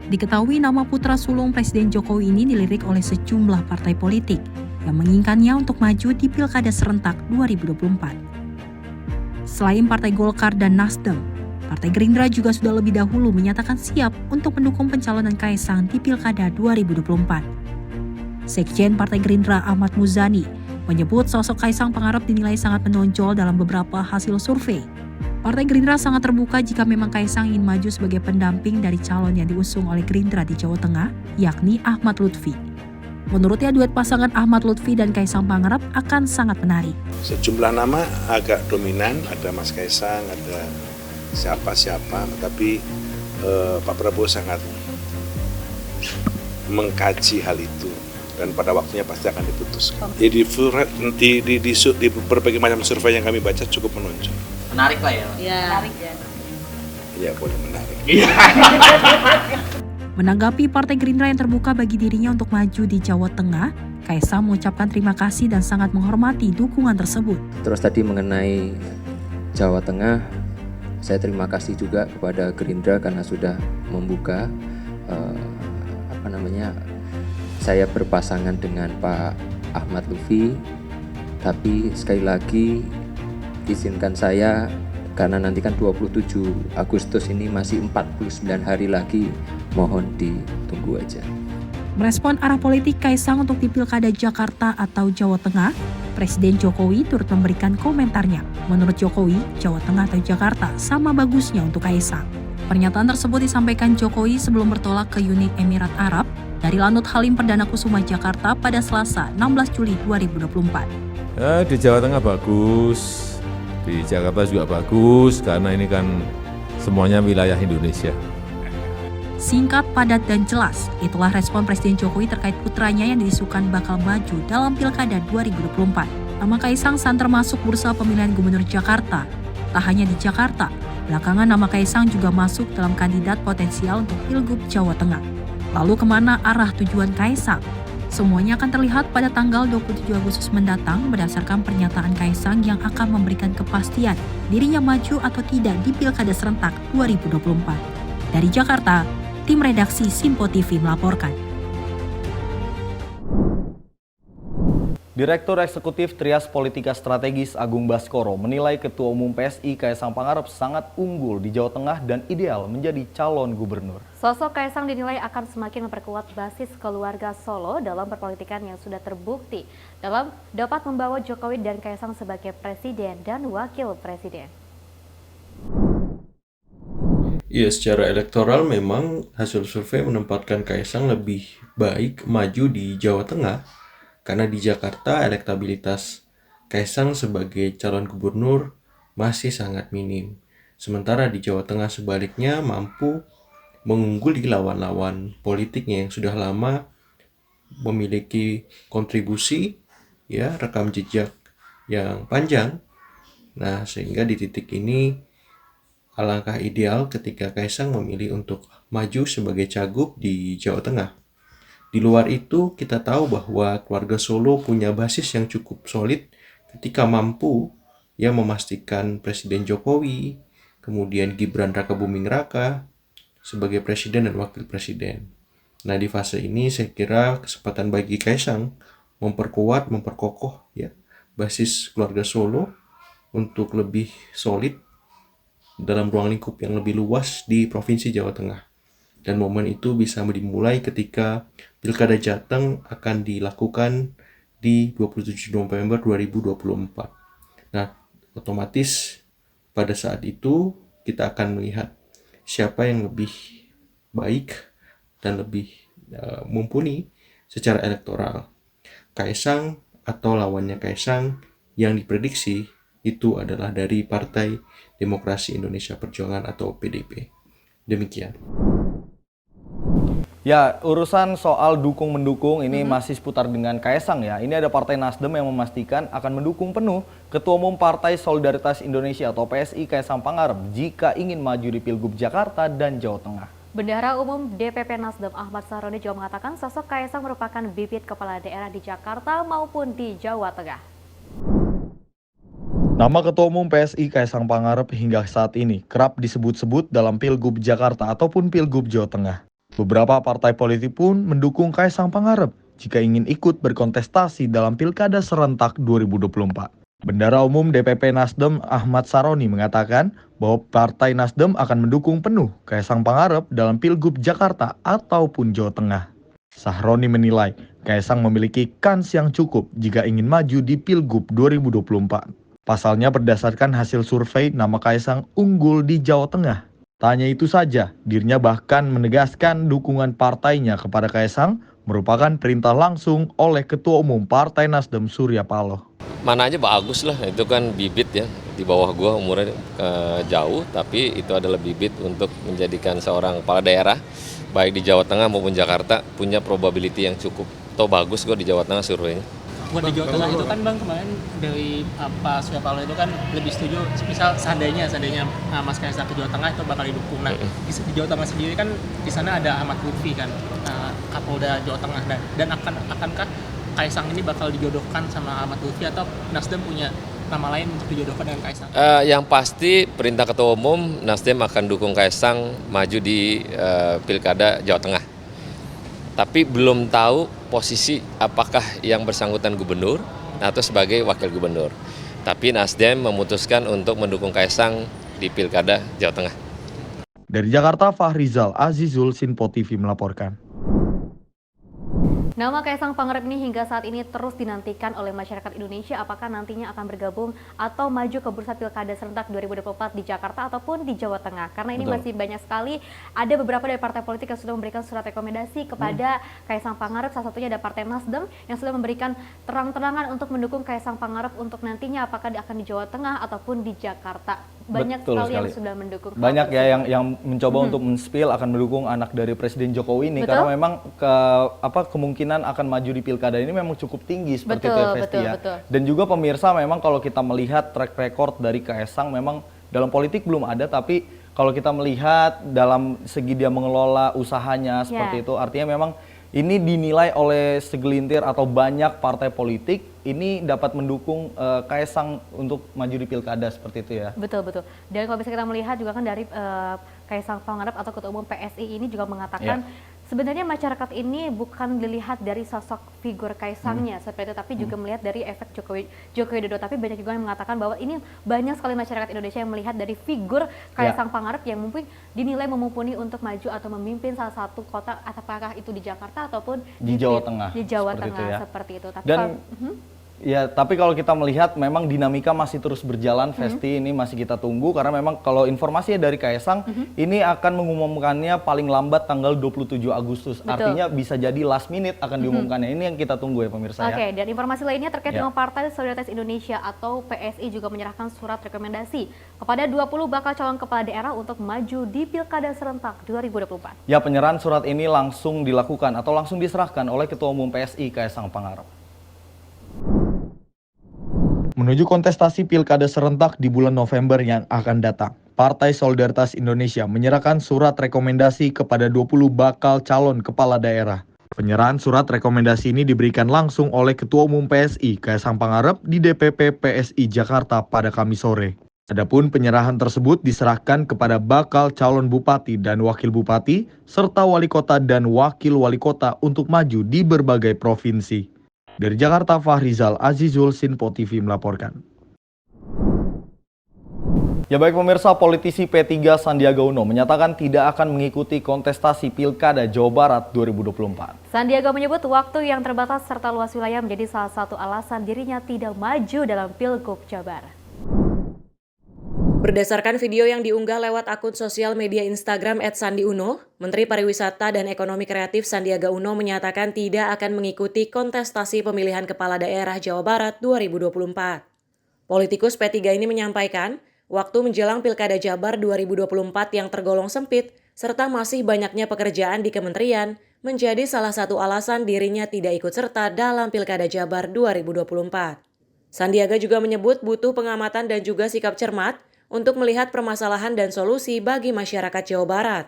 Diketahui nama putra sulung Presiden Jokowi ini dilirik oleh sejumlah partai politik yang menginginkannya untuk maju di Pilkada serentak 2024. Selain Partai Golkar dan Nasdem, Partai Gerindra juga sudah lebih dahulu menyatakan siap untuk mendukung pencalonan Kaisang di Pilkada 2024. Sekjen Partai Gerindra Ahmad Muzani menyebut sosok Kaisang Pangarep dinilai sangat menonjol dalam beberapa hasil survei. Partai Gerindra sangat terbuka jika memang Kaisang ingin maju sebagai pendamping dari calon yang diusung oleh Gerindra di Jawa Tengah, yakni Ahmad Lutfi. Menurutnya duet pasangan Ahmad Lutfi dan Kaisang Pangarep akan sangat menarik. Sejumlah nama agak dominan, ada Mas Kaisang, ada siapa-siapa, tapi Pak Prabowo sangat mengkaji hal itu dan pada waktunya pasti akan diputuskan. Jadi di berbagai macam survei yang kami baca cukup menonjol. Menarik lah ya. Iya. Menarik ya. Ya boleh menarik. Menanggapi Partai Gerindra yang terbuka bagi dirinya untuk maju di Jawa Tengah, Kaisang mengucapkan terima kasih dan sangat menghormati dukungan tersebut. Terus tadi mengenai Jawa Tengah, saya terima kasih juga kepada Gerindra karena sudah membuka saya berpasangan dengan Pak Ahmad Lutfi. Tapi sekali lagi izinkan saya, karena nanti kan 27 Agustus ini masih 49 hari lagi, mohon ditunggu aja. Merespon arah politik Kaisang untuk di Pilkada Jakarta atau Jawa Tengah, Presiden Jokowi turut memberikan komentarnya. Menurut Jokowi, Jawa Tengah atau Jakarta sama bagusnya untuk Kaisang. Pernyataan tersebut disampaikan Jokowi sebelum bertolak ke Uni Emirat Arab dari Lanut Halim Perdana Kusuma Jakarta pada Selasa 16 Juli 2024. Di Jawa Tengah bagus, di Jakarta juga bagus, karena ini kan semuanya wilayah Indonesia. Singkat, padat, dan jelas, itulah respon Presiden Jokowi terkait putranya yang diisukan bakal maju dalam Pilkada 2024. Nama Kaisang santer masuk bursa pemilihan Gubernur Jakarta. Tak hanya di Jakarta, belakangan nama Kaisang juga masuk dalam kandidat potensial untuk Pilgub Jawa Tengah. Lalu kemana arah tujuan Kaisang? Semuanya akan terlihat pada tanggal 27 Agustus mendatang berdasarkan pernyataan Kaisang yang akan memberikan kepastian dirinya maju atau tidak di Pilkada serentak 2024. Dari Jakarta, tim redaksi Simpo TV melaporkan. Direktur Eksekutif Trias Politika Strategis Agung Baskoro menilai Ketua Umum PSI Kaisang Pangarep sangat unggul di Jawa Tengah dan ideal menjadi calon gubernur. Sosok Kaisang dinilai akan semakin memperkuat basis keluarga Solo dalam perpolitikan yang sudah terbukti dalam dapat membawa Jokowi dan Kaisang sebagai presiden dan wakil presiden. Ya, secara elektoral memang hasil survei menempatkan Kaisang lebih baik maju di Jawa Tengah. Karena di Jakarta elektabilitas Kaisang sebagai calon gubernur masih sangat minim. Sementara di Jawa Tengah sebaliknya mampu mengungguli lawan-lawan politiknya yang sudah lama memiliki kontribusi, ya, rekam jejak yang panjang. Nah, sehingga di titik ini alangkah ideal ketika Kaisang memilih untuk maju sebagai cagup di Jawa Tengah. Di luar itu, kita tahu bahwa keluarga Solo punya basis yang cukup solid ketika mampu memastikan Presiden Jokowi, kemudian Gibran Rakabuming Raka sebagai presiden dan wakil presiden. Nah, di fase ini saya kira kesempatan bagi Kaisang memperkokoh basis keluarga Solo untuk lebih solid dalam ruang lingkup yang lebih luas di Provinsi Jawa Tengah. Dan momen itu bisa dimulai ketika Pilkada Jateng akan dilakukan di 27 November 2024. Nah, otomatis pada saat itu kita akan melihat siapa yang lebih baik dan lebih mumpuni secara elektoral. Kaisang atau lawannya Kaisang yang diprediksi itu adalah dari Partai Demokrasi Indonesia Perjuangan atau PDIP. Demikian. Ya, urusan soal dukung-mendukung ini masih seputar dengan Kaisang ya. Ini ada Partai Nasdem yang memastikan akan mendukung penuh Ketua Umum Partai Solidaritas Indonesia atau PSI Kaisang Pangarep jika ingin maju di Pilgub Jakarta dan Jawa Tengah. Bendahara Umum DPP Nasdem Ahmad Saroni juga mengatakan sosok Kaisang merupakan bibit kepala daerah di Jakarta maupun di Jawa Tengah. Nama Ketua Umum PSI Kaisang Pangarep hingga saat ini kerap disebut-sebut dalam Pilgub Jakarta ataupun Pilgub Jawa Tengah. Beberapa partai politik pun mendukung Kaisang Pangarep jika ingin ikut berkontestasi dalam Pilkada serentak 2024. Bendahara Umum DPP Nasdem Ahmad Saroni mengatakan bahwa Partai Nasdem akan mendukung penuh Kaisang Pangarep dalam Pilgub Jakarta ataupun Jawa Tengah. Saroni menilai Kaisang memiliki kans yang cukup jika ingin maju di Pilgub 2024. Pasalnya berdasarkan hasil survei nama Kaisang unggul di Jawa Tengah. Tak hanya itu saja, dirinya bahkan menegaskan dukungan partainya kepada Kaisang merupakan perintah langsung oleh Ketua Umum Partai Nasdem Surya Paloh. Mana aja bagus lah, itu kan bibit ya, di bawah gua umurnya jauh, tapi itu adalah bibit untuk menjadikan seorang kepala daerah, baik di Jawa Tengah maupun Jakarta, punya probability yang cukup. Toh bagus gua di Jawa Tengah surveinya. Buat di Jawa Tengah itu kan Bang, kemarin dari Pak Surya Paloh itu kan lebih setuju, misal seandainya Mas Kaisang ke Jawa Tengah itu bakal didukung. Nah, di Jawa Tengah sendiri kan di sana ada Ahmad Lutfi kan, Kapolda Jawa Tengah, dan akankah Kaisang ini bakal dijodohkan sama Ahmad Lutfi atau Nasdem punya nama lain untuk dijodohkan dengan Kaisang? Yang pasti perintah Ketua Umum, Nasdem akan dukung Kaisang maju di Pilkada Jawa Tengah. Tapi belum tahu posisi apakah yang bersangkutan gubernur atau sebagai wakil gubernur. Tapi Nasdem memutuskan untuk mendukung Kaisang di Pilkada Jawa Tengah. Dari Jakarta, Fahrizal Azizul, Sinpo TV melaporkan. Nama Kaisang Pangarep ini hingga saat ini terus dinantikan oleh masyarakat Indonesia, apakah nantinya akan bergabung atau maju ke bursa Pilkada serentak 2024 di Jakarta ataupun di Jawa Tengah. Karena ini masih banyak sekali, ada beberapa dari partai politik yang sudah memberikan surat rekomendasi kepada Kaisang Pangarep, salah satunya ada Partai Nasdem yang sudah memberikan terang-terangan untuk mendukung Kaisang Pangarep untuk nantinya apakah akan di Jawa Tengah ataupun di Jakarta. Banyak sekali yang sudah mendukung. Banyak ya yang mencoba untuk men-spill akan mendukung anak dari Presiden Jokowi ini. Karena memang kemungkinan akan maju di pilkada ini memang cukup tinggi seperti itu ya, Vesti ya. Dan juga pemirsa, memang kalau kita melihat track record dari Kaisang, memang dalam politik belum ada, tapi kalau kita melihat dalam segi dia mengelola usahanya seperti itu, artinya memang ini dinilai oleh segelintir atau banyak partai politik ini dapat mendukung Kaisang untuk maju di pilkada seperti itu ya. Betul. Dan kalau bisa kita melihat juga kan dari Kaisang Pangarep atau Ketua Umum PSI ini juga mengatakan sebenarnya masyarakat ini bukan dilihat dari sosok figur Kaisangnya seperti itu, tapi juga melihat dari efek Joko Widodo. Tapi banyak juga yang mengatakan bahwa ini banyak sekali masyarakat Indonesia yang melihat dari figur Kaisang Pangarep yang mungkin dinilai memumpuni untuk maju atau memimpin salah satu kota, apakah itu di Jakarta ataupun di Jawa Tengah. Di Jawa seperti Tengah itu ya. Seperti itu. Tapi ya, tapi kalau kita melihat memang dinamika masih terus berjalan, Vesti, ini masih kita tunggu karena memang kalau informasinya dari Kaisang ini akan mengumumkannya paling lambat tanggal 27 Agustus. Artinya bisa jadi last minute akan diumumkannya. Ini yang kita tunggu ya pemirsa ya. Dan informasi lainnya terkait dengan Partai Solidaritas Indonesia atau PSI juga menyerahkan surat rekomendasi kepada 20 bakal calon kepala daerah untuk maju di Pilkada serentak 2024. Ya, penyerahan surat ini langsung dilakukan atau langsung diserahkan oleh Ketua Umum PSI Kaisang Pangarep. Menuju kontestasi pilkada serentak di bulan November yang akan datang, Partai Solidaritas Indonesia menyerahkan surat rekomendasi kepada 20 bakal calon kepala daerah. Penyerahan surat rekomendasi ini diberikan langsung oleh Ketua Umum PSI Kaisang Pangarep di DPP PSI Jakarta pada Kamis sore. Adapun penyerahan tersebut diserahkan kepada bakal calon bupati dan wakil bupati, serta wali kota dan wakil wali kota untuk maju di berbagai provinsi. Dari Jakarta, Fahrizal Azizul, Sinpo TV melaporkan. Ya baik pemirsa, politisi P3 Sandiaga Uno menyatakan tidak akan mengikuti kontestasi Pilkada Jawa Barat 2024. Sandiaga menyebut waktu yang terbatas serta luas wilayah menjadi salah satu alasan dirinya tidak maju dalam Pilgub Jawa Barat. Berdasarkan video yang diunggah lewat akun sosial media Instagram @sandiuno, Menteri Pariwisata dan Ekonomi Kreatif Sandiaga Uno menyatakan tidak akan mengikuti kontestasi pemilihan kepala daerah Jawa Barat 2024. Politikus P3 ini menyampaikan, waktu menjelang Pilkada Jabar 2024 yang tergolong sempit, serta masih banyaknya pekerjaan di kementerian, menjadi salah satu alasan dirinya tidak ikut serta dalam Pilkada Jabar 2024. Sandiaga juga menyebut butuh pengamatan dan juga sikap cermat untuk melihat permasalahan dan solusi bagi masyarakat Jawa Barat.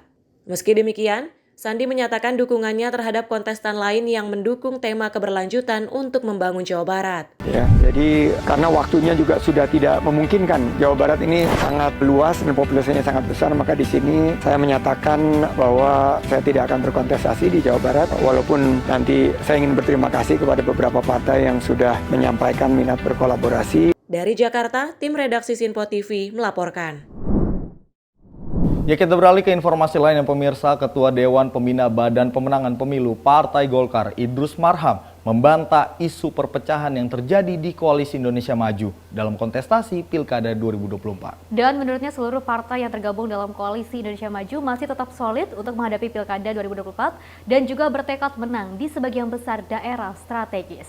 Meski demikian, Sandi menyatakan dukungannya terhadap kontestan lain yang mendukung tema keberlanjutan untuk membangun Jawa Barat. Ya, jadi karena waktunya juga sudah tidak memungkinkan. Jawa Barat ini sangat luas dan populasinya sangat besar, maka di sini saya menyatakan bahwa saya tidak akan berkontestasi di Jawa Barat, walaupun nanti saya ingin berterima kasih kepada beberapa partai yang sudah menyampaikan minat berkolaborasi. Dari Jakarta, tim redaksi Sinpo TV melaporkan. Ya, kita beralih ke informasi lain yang pemirsa. Ketua Dewan Pembina Badan Pemenangan Pemilu Partai Golkar Idrus Marham membantah isu perpecahan yang terjadi di Koalisi Indonesia Maju dalam kontestasi Pilkada 2024. Dan menurutnya seluruh partai yang tergabung dalam Koalisi Indonesia Maju masih tetap solid untuk menghadapi Pilkada 2024 dan juga bertekad menang di sebagian besar daerah strategis.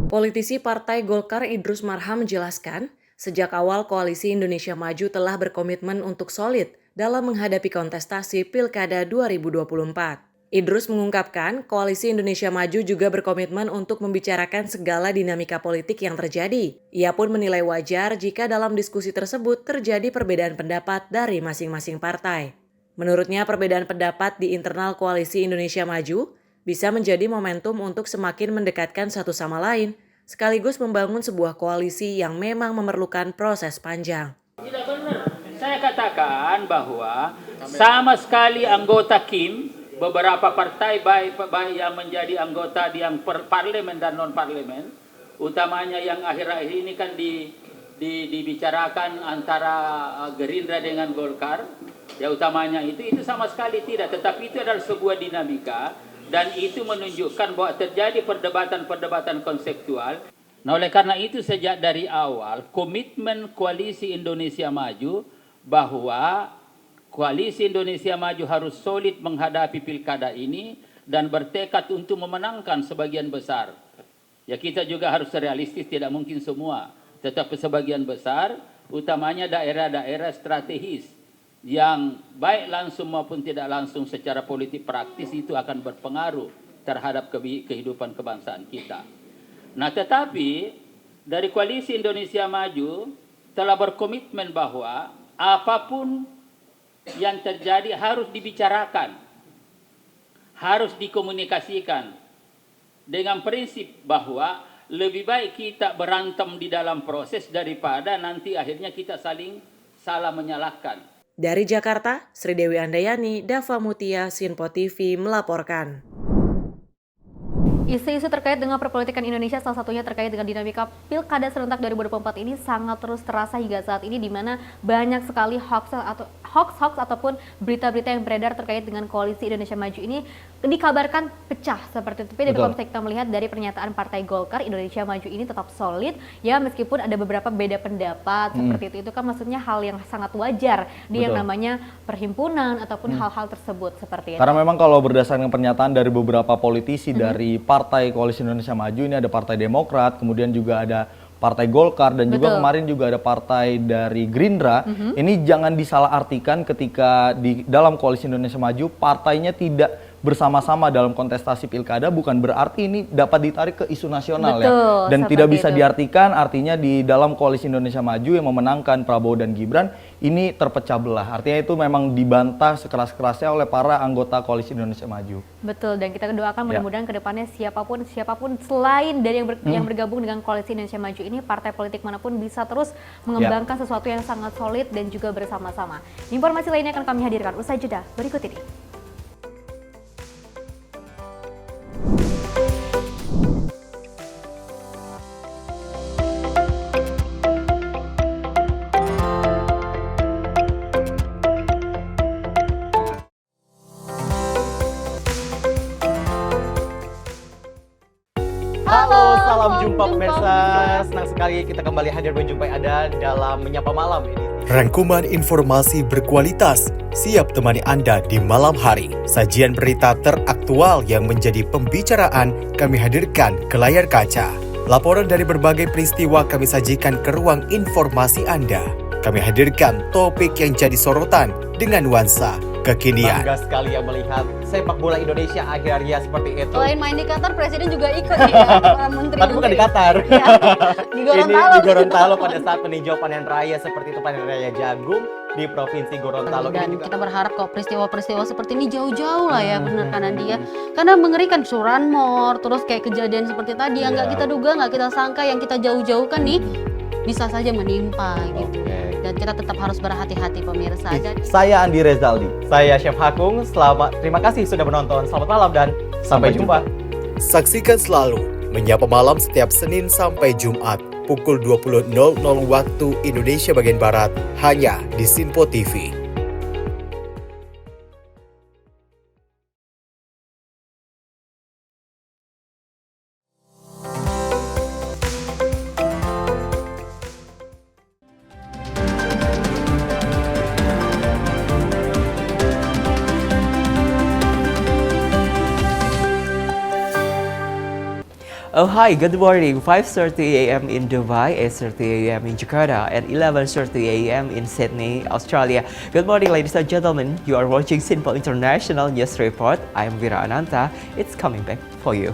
Politisi Partai Golkar Idrus Marham menjelaskan, sejak awal Koalisi Indonesia Maju telah berkomitmen untuk solid dalam menghadapi kontestasi Pilkada 2024. Idrus mengungkapkan, Koalisi Indonesia Maju juga berkomitmen untuk membicarakan segala dinamika politik yang terjadi. Ia pun menilai wajar jika dalam diskusi tersebut terjadi perbedaan pendapat dari masing-masing partai. Menurutnya, perbedaan pendapat di internal Koalisi Indonesia Maju bisa menjadi momentum untuk semakin mendekatkan satu sama lain, sekaligus membangun sebuah koalisi yang memang memerlukan proses panjang. Tidak benar. Saya katakan bahwa sama sekali anggota KIM, beberapa partai baik yang menjadi anggota di yang parlemen dan non-parlemen, utamanya yang akhir-akhir ini kan dibicarakan antara Gerindra dengan Golkar, ya utamanya itu sama sekali tidak, tetapi itu adalah sebuah dinamika dan itu menunjukkan bahwa terjadi perdebatan-perdebatan konseptual. Nah, oleh karena itu sejak dari awal komitmen Koalisi Indonesia Maju bahwa Koalisi Indonesia Maju harus solid menghadapi pilkada ini dan bertekad untuk memenangkan sebagian besar. Ya, kita juga harus realistis, tidak mungkin semua, tetapi sebagian besar, utamanya daerah-daerah strategis yang baik langsung maupun tidak langsung secara politik praktis itu akan berpengaruh terhadap kehidupan kebangsaan kita. Nah, tetapi dari Koalisi Indonesia Maju telah berkomitmen bahwa apapun yang terjadi harus dibicarakan, harus dikomunikasikan dengan prinsip bahwa lebih baik kita berantem di dalam proses daripada nanti akhirnya kita saling salah menyalahkan. Dari Jakarta, Sri Dewi Andayani, Dava Mutia, Sinpo TV melaporkan. Isu-isu terkait dengan perpolitikan Indonesia, salah satunya terkait dengan dinamika Pilkada serentak 2024 ini sangat terus terasa hingga saat ini, di mana banyak sekali hoax ataupun berita-berita yang beredar terkait dengan Koalisi Indonesia Maju ini dikabarkan pecah seperti itu. Tapi kalau misalnya kita melihat dari pernyataan Partai Golkar, Indonesia Maju ini tetap solid ya, meskipun ada beberapa beda pendapat seperti itu kan maksudnya hal yang sangat wajar di yang namanya perhimpunan ataupun hal-hal tersebut seperti itu. Karena memang kalau berdasarkan pernyataan dari beberapa politisi dari Partai Koalisi Indonesia Maju, ini ada Partai Demokrat, kemudian juga ada Partai Golkar, dan juga kemarin juga ada partai dari Gerindra. Ini jangan disalahartikan ketika di dalam Koalisi Indonesia Maju partainya tidak bersama-sama dalam kontestasi pilkada, bukan berarti ini dapat ditarik ke isu nasional. Dan tidak bisa diartikan artinya di dalam Koalisi Indonesia Maju yang memenangkan Prabowo dan Gibran ini terpecah belah. Artinya itu memang dibantah sekeras-kerasnya oleh para anggota Koalisi Indonesia Maju. Betul, dan kita doakan mudah-mudahan ke depannya siapapun selain dari yang bergabung dengan Koalisi Indonesia Maju ini, partai politik manapun bisa terus mengembangkan sesuatu yang sangat solid dan juga bersama-sama. Informasi lainnya akan kami hadirkan usai jeda berikut ini. Halo, salam jumpa pemirsa. Senang sekali kita kembali hadir menjumpai Anda dalam Menyapa Malam ini. Rangkuman informasi berkualitas siap temani Anda di malam hari. Sajian berita teraktual yang menjadi pembicaraan kami hadirkan ke layar kaca. Laporan dari berbagai peristiwa kami sajikan ke ruang informasi Anda. Kami hadirkan topik yang jadi sorotan dengan nuansa kekinian. Bangga sekali yang melihat sepak bola Indonesia akhirnya seperti itu. Selain main di Qatar, Presiden juga ikut ya, para menteri. Tapi bukan di Qatar. Ya, di Gorontalo. Ini di Gorontalo pada saat meninjau panen raya seperti itu, panen raya jagung di Provinsi Gorontalo. Dan kita berharap kok peristiwa-peristiwa seperti ini jauh-jauh lah ya, benar kan Andia? Karena mengerikan curanmor, terus kayak kejadian seperti tadi yang nggak kita duga, nggak kita sangka, yang kita jauh-jauhkan nih bisa saja menimpa gitu. Dan kita tetap harus berhati-hati pemirsa. Saya Andi Rezaldi, saya Chef Hakung. Terima kasih sudah menonton. Selamat malam dan sampai jumpa. Saksikan selalu Menyapa Malam setiap Senin sampai Jumat pukul 20.00 waktu Indonesia bagian Barat hanya di Sinpo TV. Oh hi, good morning. 5:30 a.m. in Dubai, 8:30 a.m. in Jakarta, and 11:30 a.m. in Sydney, Australia. Good morning, ladies and gentlemen. You are watching Simple International News Report. I'm Vira Ananta. It's coming back for you.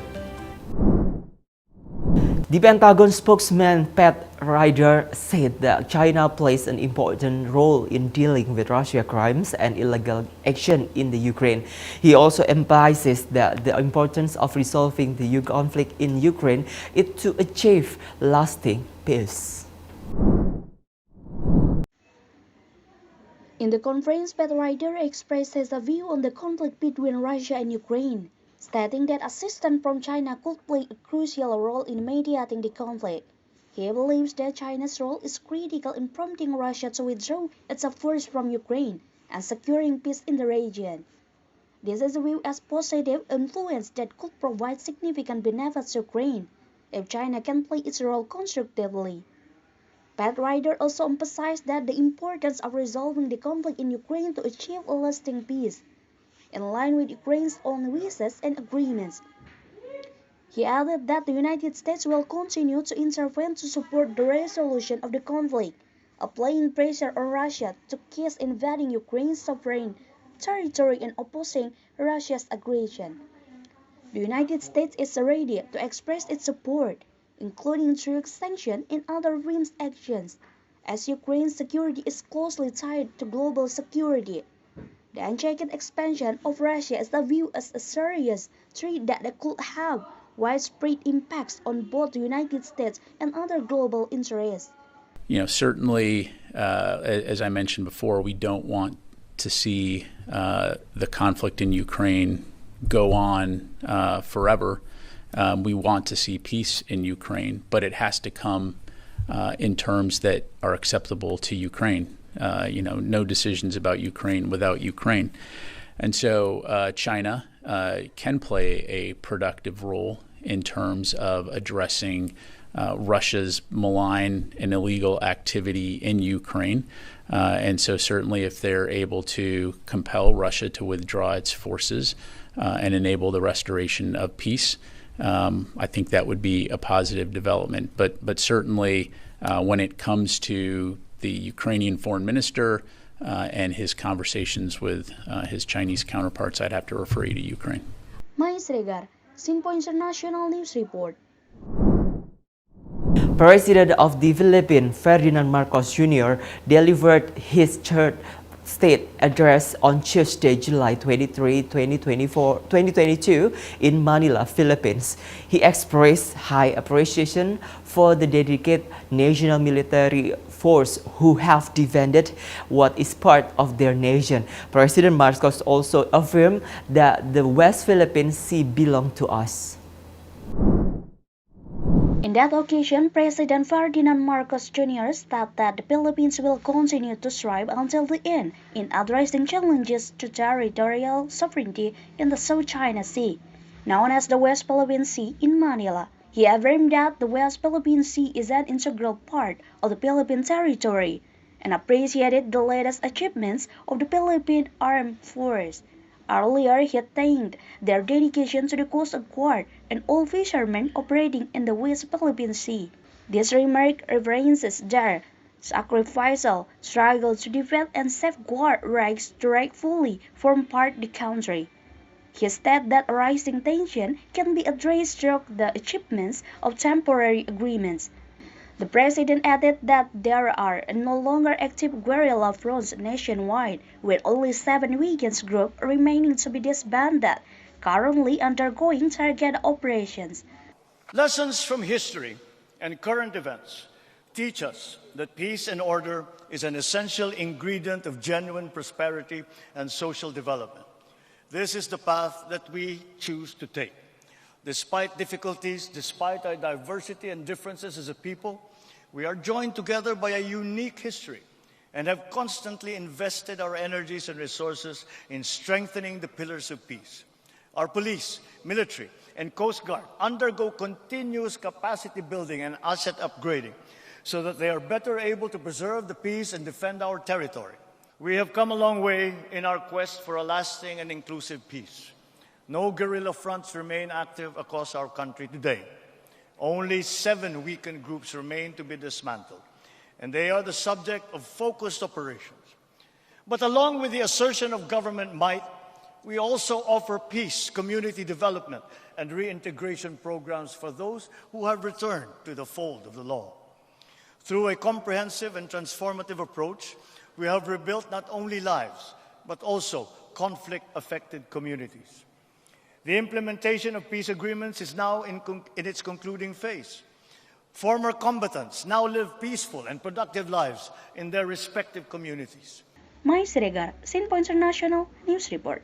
The Pentagon spokesman Pat Ryder said that China plays an important role in dealing with Russia crimes and illegal action in the Ukraine. He also emphasizes that the importance of resolving the conflict in Ukraine is to achieve lasting peace. In the conference, Pat Ryder expressed his view on the conflict between Russia and Ukraine, stating that assistance from China could play a crucial role in mediating the conflict. He believes that China's role is critical in prompting Russia to withdraw its forces from Ukraine and securing peace in the region. This is viewed as positive influence that could provide significant benefits to Ukraine if China can play its role constructively. Pat Ryder also emphasized that the importance of resolving the conflict in Ukraine to achieve a lasting peace, in line with Ukraine's own wishes and agreements. He added that the United States will continue to intervene to support the resolution of the conflict, applying pressure on Russia to cease invading Ukraine's sovereign territory and opposing Russia's aggression. The United States is ready to express its support, including through sanctions and other armed actions, as Ukraine's security is closely tied to global security. The unchecked expansion of Russia is viewed as a serious threat that could have widespread impacts on both the United States and other global interests. Certainly, as I mentioned before, we don't want to see the conflict in Ukraine go on forever. We want to see peace in Ukraine, but it has to come in terms that are acceptable to Ukraine. No decisions about Ukraine without Ukraine. And so China can play a productive role in terms of addressing Russia's malign and illegal activity in Ukraine. And so certainly if they're able to compel Russia to withdraw its forces and enable the restoration of peace, I think that would be a positive development. But certainly when it comes to the Ukrainian foreign minister and his conversations with his Chinese counterparts, I'd have to refer you to Ukraine. Mais Regar, Simpo International News Report. President of the Philippines, Ferdinand Marcos Jr., delivered his third state address on Tuesday, July 23, 2022 in Manila, Philippines. He expressed high appreciation for the dedicated national military force who have defended what is part of their nation. President Marcos also affirmed that the West Philippine Sea belongs to us. In that occasion, President Ferdinand Marcos Jr. stated that the Philippines will continue to strive until the end in addressing challenges to territorial sovereignty in the South China Sea, known as the West Philippine Sea in Manila. He affirmed that the West Philippine Sea is an integral part of the Philippine territory and appreciated the latest achievements of the Philippine Armed Forces. Earlier, he thanked their dedication to the Coast Guard and all fishermen operating in the West Philippine Sea. This remark references their sacrificial struggle to defend and safeguard rights to rightfully form part of the country. He stated that rising tension can be addressed through the achievements of temporary agreements. The president added that there are no longer active guerrilla fronts nationwide, with only 7 weekend groups remaining to be disbanded, currently undergoing target operations. Lessons from history and current events teach us that peace and order is an essential ingredient of genuine prosperity and social development. This is the path that we choose to take. Despite difficulties, despite our diversity and differences as a people, we are joined together by a unique history and have constantly invested our energies and resources in strengthening the pillars of peace. Our police, military, and Coast Guard undergo continuous capacity building and asset upgrading so that they are better able to preserve the peace and defend our territory. We have come a long way in our quest for a lasting and inclusive peace. No guerrilla fronts remain active across our country today. Only 7 weakened groups remain to be dismantled, and they are the subject of focused operations. But along with the assertion of government might, we also offer peace, community development, and reintegration programs for those who have returned to the fold of the law. Through a comprehensive and transformative approach, we have rebuilt not only lives, but also conflict-affected communities. The implementation of peace agreements is now in its concluding phase. Former combatants now live peaceful and productive lives in their respective communities. Mai Siregar, Sinpo International News Report.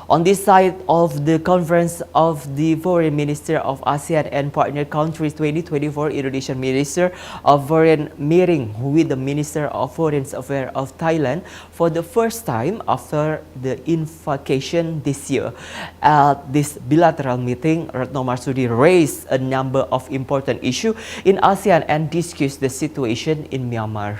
On this side of the Conference of the Foreign Minister of ASEAN and Partner Countries 2024, Indonesian Minister of Foreign meeting with the Minister of Foreign Affairs of Thailand for the first time after the invocation this year. At this bilateral meeting, Retno Marsudi raised a number of important issues in ASEAN and discussed the situation in Myanmar.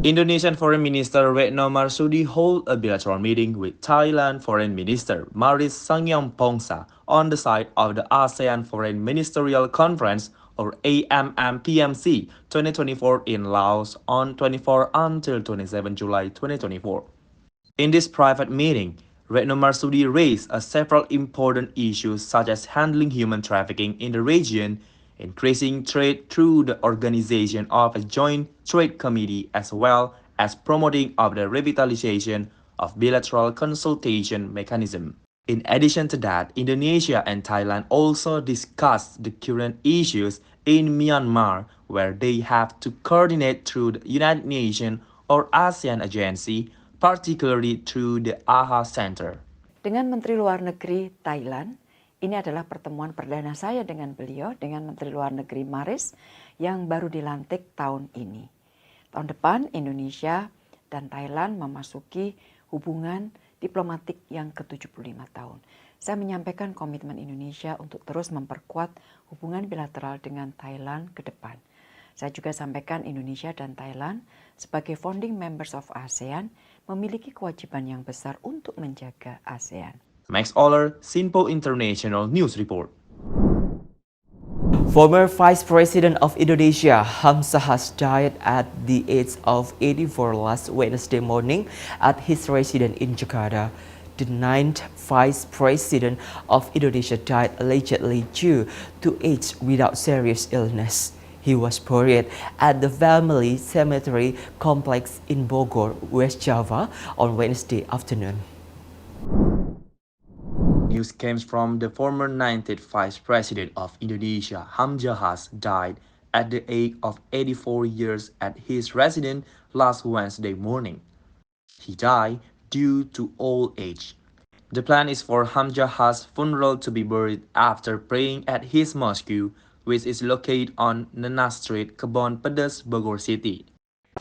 Indonesian Foreign Minister Retno Marsudi held a bilateral meeting with Thailand Foreign Minister Maris Sangiampongsa on the side of the ASEAN Foreign Ministerial Conference or AMMPMC 2024 in Laos on 24 until 27 July 2024. In this private meeting, Retno Marsudi raised several important issues such as handling human trafficking in the region, increasing trade through the organization of a joint trade committee, as well as promoting of the revitalization of bilateral consultation mechanism. In addition to that, Indonesia and Thailand also discussed the current issues in Myanmar, where they have to coordinate through the United Nations or ASEAN agency, particularly through the AHA Center. Dengan Menteri Luar Negeri Thailand, ini adalah pertemuan perdana saya dengan beliau, dengan Menteri Luar Negeri Maris yang baru dilantik tahun ini. Tahun depan Indonesia dan Thailand memasuki hubungan diplomatik yang ke-75 tahun. Saya menyampaikan komitmen Indonesia untuk terus memperkuat hubungan bilateral dengan Thailand ke depan. Saya juga sampaikan Indonesia dan Thailand sebagai founding members of ASEAN memiliki kewajiban yang besar untuk menjaga ASEAN. Max Oller, Sinpo International News Report. Former Vice President of Indonesia, Hamzahas, died at the age of 84 last Wednesday morning at his residence in Jakarta. The 9th Vice President of Indonesia died allegedly due to age without serious illness. He was buried at the family cemetery complex in Bogor, West Java on Wednesday afternoon. News came from the former 19th Vice President of Indonesia, Hamzahas, died at the age of 84 years at his residence last Wednesday morning. He died due to old age. The plan is for Hamzahas' funeral to be buried after praying at his mosque, which is located on Nana Street, Kebon Pedes, Bogor City.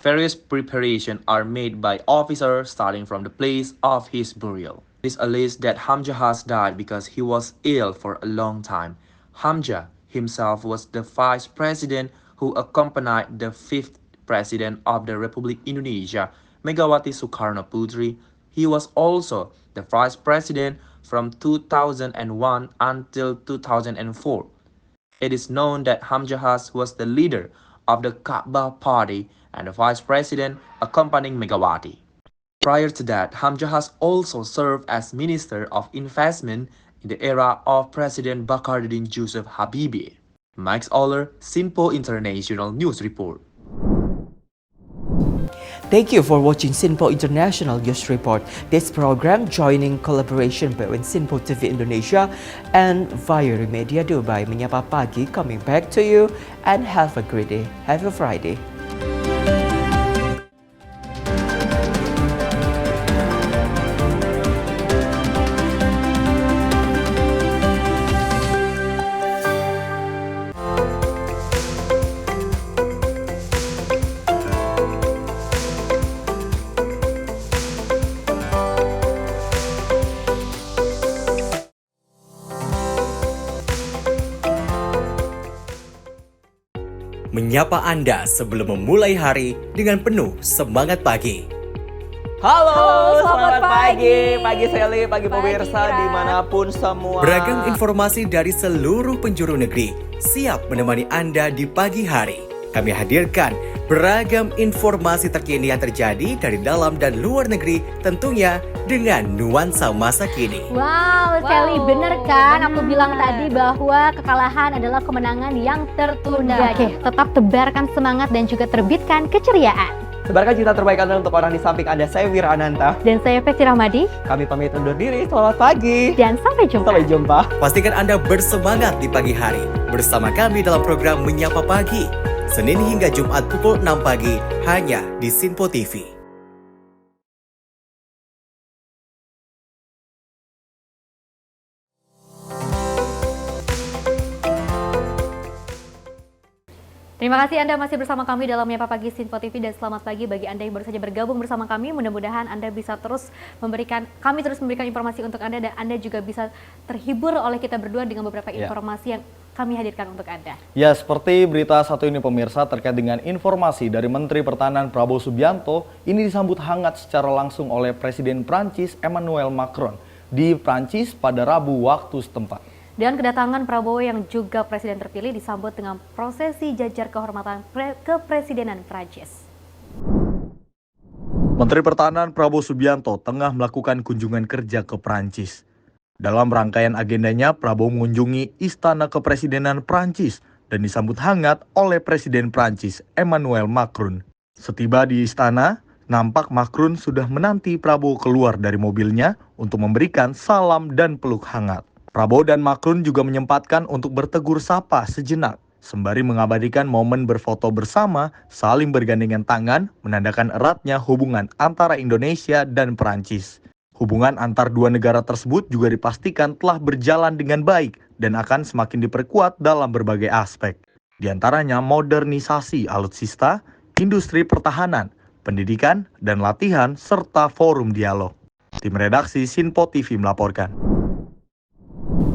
Various preparations are made by officers starting from the place of his burial. It is alleged that Hamzahas died because he was ill for a long time. Hamzah himself was the vice president who accompanied the 5th president of the Republic Indonesia, Megawati Soekarno Putri. He was also the vice president from 2001 until 2004. It is known that Hamzahas was the leader of the Ka'bah Party and the vice president accompanying Megawati. Prior to that, Hamzahas also served as Minister of Investment in the era of President Bakaruddin Joseph Habibie. Max Oller, Sinpo International News Report. Thank you for watching Sinpo International News Report. This program joining collaboration between Sinpo TV Indonesia and Fiery Media Dubai. Menyapa Pagi coming back to you and have a great day. Have a Friday. Menyapa Anda sebelum memulai hari dengan penuh semangat pagi. Halo, selamat pagi. Pagi Sally, pagi pemirsa dimanapun semua. Beragam informasi dari seluruh penjuru negeri siap menemani Anda di pagi hari. Kami hadirkan beragam informasi terkini yang terjadi dari dalam dan luar negeri, tentunya dengan nuansa masa kini. Wow, Sally, bener kan? Aku bilang tadi bahwa kekalahan adalah kemenangan yang tertunda. Oke, tetap tebarkan semangat dan juga terbitkan keceriaan. Sebarkan cinta terbaik Anda untuk orang di samping Anda. Saya Wira Ananta. Dan saya Fetsi Rahmadi. Kami pamit undur diri. Selamat pagi. Dan sampai jumpa. Sampai jumpa. Pastikan Anda bersemangat di pagi hari bersama kami dalam program Menyapa Pagi. Senin hingga Jumat pukul 6 pagi hanya di Sinpo TV. Terima kasih Anda masih bersama kami dalam Menyapa Pagi Sinpo TV dan selamat pagi bagi Anda yang baru saja bergabung bersama kami. Mudah-mudahan Anda bisa terus memberikan informasi untuk Anda dan Anda juga bisa terhibur oleh kita berdua dengan beberapa informasi yang kami hadirkan untuk Anda. Ya, seperti berita satu ini pemirsa terkait dengan informasi dari Menteri Pertahanan Prabowo Subianto, ini disambut hangat secara langsung oleh Presiden Prancis Emmanuel Macron di Prancis pada Rabu waktu setempat. Dan kedatangan Prabowo yang juga presiden terpilih disambut dengan prosesi jajar kehormatan kepresidenan Prancis. Menteri Pertahanan Prabowo Subianto tengah melakukan kunjungan kerja ke Prancis. Dalam rangkaian agendanya, Prabowo mengunjungi Istana Kepresidenan Prancis dan disambut hangat oleh Presiden Prancis Emmanuel Macron. Setiba di istana, nampak Macron sudah menanti Prabowo keluar dari mobilnya untuk memberikan salam dan peluk hangat. Prabowo dan Macron juga menyempatkan untuk bertegur sapa sejenak, sembari mengabadikan momen berfoto bersama, saling bergandengan tangan, menandakan eratnya hubungan antara Indonesia dan Perancis. Hubungan antar dua negara tersebut juga dipastikan telah berjalan dengan baik dan akan semakin diperkuat dalam berbagai aspek. Di antaranya modernisasi alutsista, industri pertahanan, pendidikan, dan latihan, serta forum dialog. Tim redaksi Sinpo TV melaporkan.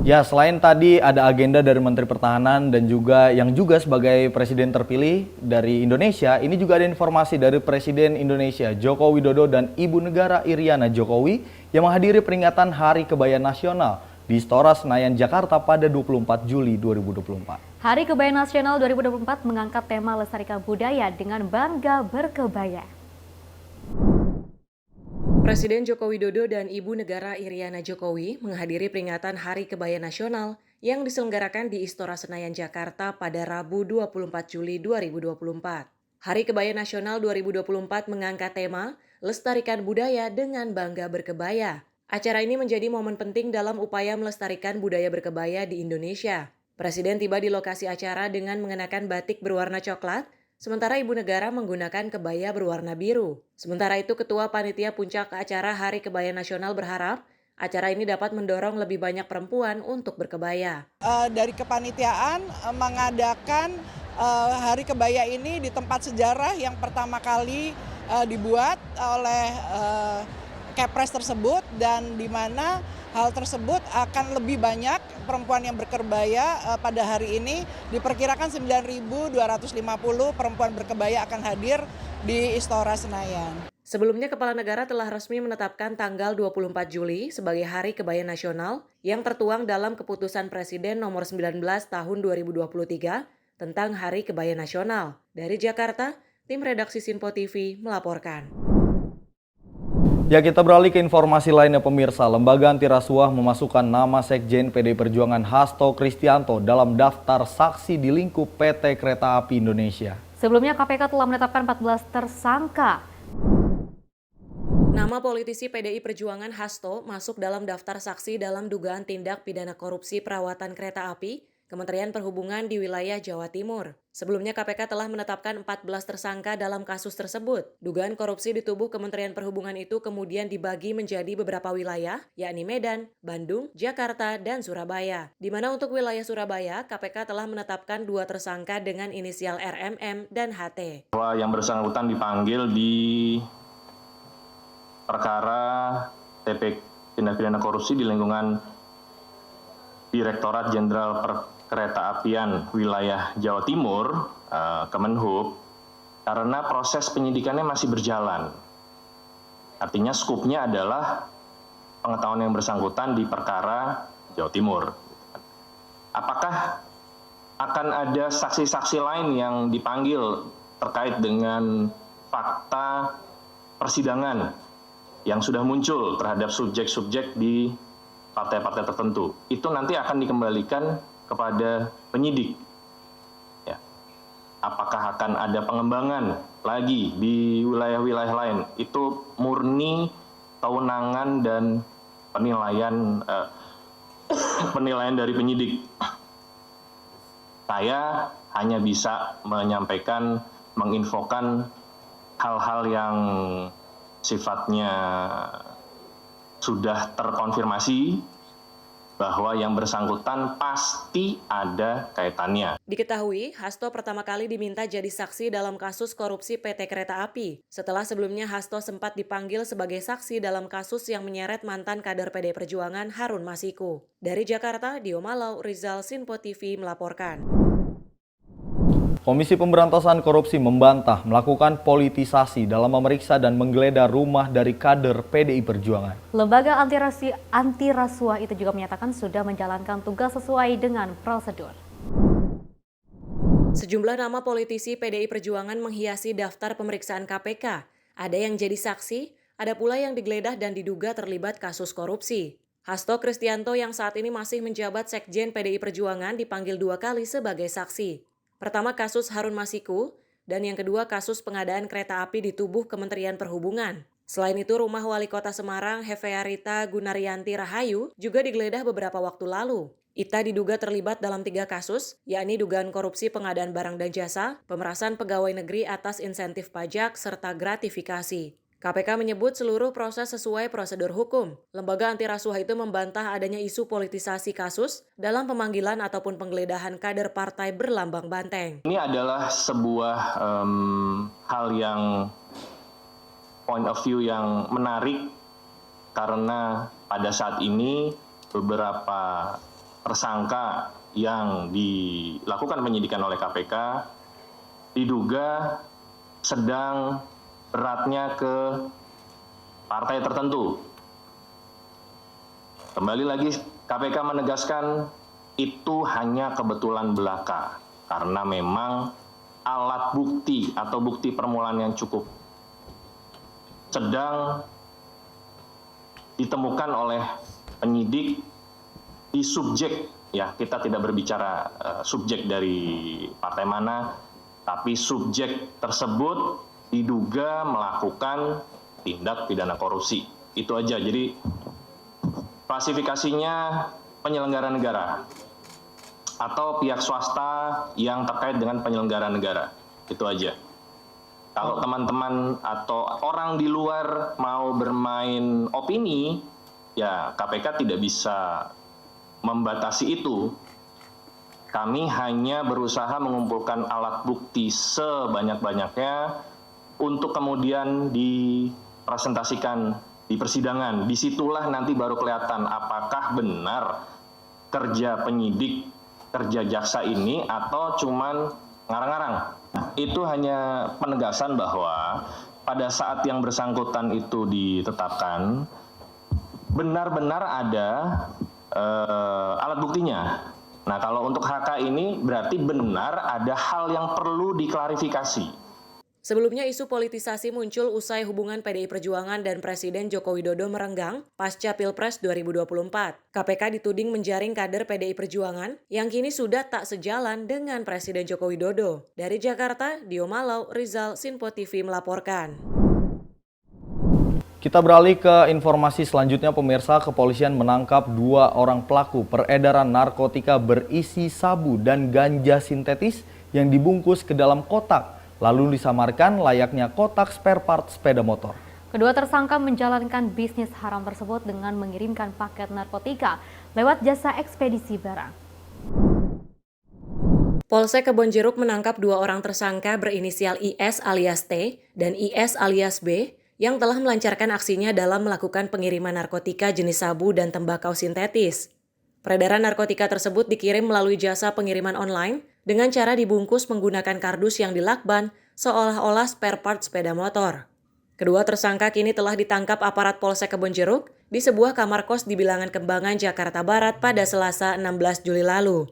Ya, selain tadi ada agenda dari Menteri Pertahanan dan juga yang juga sebagai Presiden terpilih dari Indonesia, ini juga ada informasi dari Presiden Indonesia Joko Widodo dan Ibu Negara Iriana Jokowi yang menghadiri peringatan Hari Kebaya Nasional di Istora Senayan, Jakarta pada 24 Juli 2024. Hari Kebaya Nasional 2024 mengangkat tema lestarikan budaya dengan bangga berkebaya. Presiden Joko Widodo dan Ibu Negara Iriana Jokowi menghadiri peringatan Hari Kebaya Nasional yang diselenggarakan di Istora Senayan, Jakarta pada Rabu 24 Juli 2024. Hari Kebaya Nasional 2024 mengangkat tema Lestarikan Budaya dengan Bangga Berkebaya. Acara ini menjadi momen penting dalam upaya melestarikan budaya berkebaya di Indonesia. Presiden tiba di lokasi acara dengan mengenakan batik berwarna coklat, sementara Ibu Negara menggunakan kebaya berwarna biru. Sementara itu, Ketua Panitia Puncak acara Hari Kebaya Nasional berharap acara ini dapat mendorong lebih banyak perempuan untuk berkebaya. Dari kepanitiaan mengadakan Hari Kebaya ini di tempat sejarah yang pertama kali dibuat oleh Kepres tersebut, dan di mana hal tersebut akan lebih banyak perempuan yang berkebaya pada hari ini. Diperkirakan 9.250 perempuan berkebaya akan hadir di Istora Senayan. Sebelumnya, Kepala Negara telah resmi menetapkan tanggal 24 Juli sebagai Hari Kebaya Nasional yang tertuang dalam Keputusan Presiden Nomor 19 Tahun 2023 tentang Hari Kebaya Nasional. Dari Jakarta, tim redaksi Sinpo TV melaporkan. Ya, kita beralih ke informasi lainnya pemirsa. Lembaga Anti Rasuah memasukkan nama Sekjen PDI Perjuangan Hasto Kristianto dalam daftar saksi di lingkup PT Kereta Api Indonesia. Sebelumnya KPK telah menetapkan 14 tersangka. Nama politisi PDI Perjuangan Hasto masuk dalam daftar saksi dalam dugaan tindak pidana korupsi perawatan kereta api Kementerian Perhubungan di wilayah Jawa Timur. Sebelumnya KPK telah menetapkan 14 tersangka dalam kasus tersebut. Dugaan korupsi di tubuh Kementerian Perhubungan itu kemudian dibagi menjadi beberapa wilayah, yakni Medan, Bandung, Jakarta, dan Surabaya. Di mana untuk wilayah Surabaya, KPK telah menetapkan 2 tersangka dengan inisial RMM dan HT. Yang bersangkutan dipanggil di perkara TP tindak pidana korupsi di lingkungan Direktorat Jenderal Kereta Apian Wilayah Jawa Timur, Kemenhub, karena proses penyidikannya masih berjalan. Artinya skupnya adalah pengetahuan yang bersangkutan di perkara Jawa Timur. Apakah akan ada saksi-saksi lain yang dipanggil terkait dengan fakta persidangan yang sudah muncul terhadap subjek-subjek di partai-partai tertentu? Itu nanti akan dikembalikan kepada penyidik. Ya. Apakah akan ada pengembangan lagi di wilayah-wilayah lain? Itu murni kewenangan dan penilaian dari penyidik. Saya hanya bisa menyampaikan, menginfokan hal-hal yang sifatnya sudah terkonfirmasi bahwa yang bersangkutan pasti ada kaitannya. Diketahui, Hasto pertama kali diminta jadi saksi dalam kasus korupsi PT Kereta Api. Setelah sebelumnya Hasto sempat dipanggil sebagai saksi dalam kasus yang menyeret mantan kader PDI Perjuangan Harun Masiku. Dari Jakarta, Dio Malau, Rizal, Sinpo TV melaporkan. Komisi Pemberantasan Korupsi membantah melakukan politisasi dalam memeriksa dan menggeledah rumah dari kader PDI Perjuangan. Lembaga anti rasuah itu juga menyatakan sudah menjalankan tugas sesuai dengan prosedur. Sejumlah nama politisi PDI Perjuangan menghiasi daftar pemeriksaan KPK. Ada yang jadi saksi, ada pula yang digeledah dan diduga terlibat kasus korupsi. Hasto Kristianto yang saat ini masih menjabat Sekjen PDI Perjuangan dipanggil 2 kali sebagai saksi. Pertama kasus Harun Masiku, dan yang kedua kasus pengadaan kereta api di tubuh Kementerian Perhubungan. Selain itu, rumah Wali Kota Semarang Hefearita Gunaryanti Rahayu juga digeledah beberapa waktu lalu. Ita diduga terlibat dalam 3 kasus, yakni dugaan korupsi pengadaan barang dan jasa, pemerasan pegawai negeri atas insentif pajak, serta gratifikasi. KPK menyebut seluruh proses sesuai prosedur hukum. Lembaga anti rasuah itu membantah adanya isu politisasi kasus dalam pemanggilan ataupun penggeledahan kader partai berlambang banteng. Ini adalah sebuah hal yang point of view yang menarik karena pada saat ini beberapa tersangka yang dilakukan penyidikan oleh KPK diduga sedang beratnya ke partai tertentu. Kembali lagi KPK menegaskan itu hanya kebetulan belaka karena memang alat bukti atau bukti permulaan yang cukup sedang ditemukan oleh penyidik di subjek, ya kita tidak berbicara subjek dari partai mana, tapi subjek tersebut diduga melakukan tindak pidana korupsi. Itu aja. Jadi klasifikasinya penyelenggara negara atau pihak swasta yang terkait dengan penyelenggara negara. Itu aja. Kalau teman-teman atau orang di luar mau bermain opini, ya KPK tidak bisa membatasi itu. Kami hanya berusaha mengumpulkan alat bukti sebanyak-banyaknya untuk kemudian dipresentasikan di persidangan. Disitulah nanti baru kelihatan apakah benar kerja penyidik, kerja jaksa ini atau cuman ngarang-ngarang. Itu hanya penegasan bahwa pada saat yang bersangkutan itu ditetapkan, benar-benar ada alat buktinya. Nah, kalau untuk HK ini berarti benar ada hal yang perlu diklarifikasi. Sebelumnya isu politisasi muncul usai hubungan PDI Perjuangan dan Presiden Joko Widodo merenggang pasca Pilpres 2024. KPK dituding menjaring kader PDI Perjuangan yang kini sudah tak sejalan dengan Presiden Joko Widodo. Dari Jakarta, Dio Malau, Rizal, Sinpo TV melaporkan. Kita beralih ke informasi selanjutnya, pemirsa. Kepolisian menangkap 2 orang pelaku peredaran narkotika berisi sabu dan ganja sintetis yang dibungkus ke dalam kotak, lalu disamarkan layaknya kotak spare part sepeda motor. Kedua tersangka menjalankan bisnis haram tersebut dengan mengirimkan paket narkotika lewat jasa ekspedisi barang. Polsek Kebonjeruk menangkap 2 orang tersangka berinisial IS alias T dan IS alias B yang telah melancarkan aksinya dalam melakukan pengiriman narkotika jenis sabu dan tembakau sintetis. Peredaran narkotika tersebut dikirim melalui jasa pengiriman online dengan cara dibungkus menggunakan kardus yang dilakban seolah-olah spare part sepeda motor. Kedua tersangka kini telah ditangkap aparat Polsek Kebonjeruk di sebuah kamar kos di Bilangan Kembangan, Jakarta Barat pada Selasa 16 Juli lalu.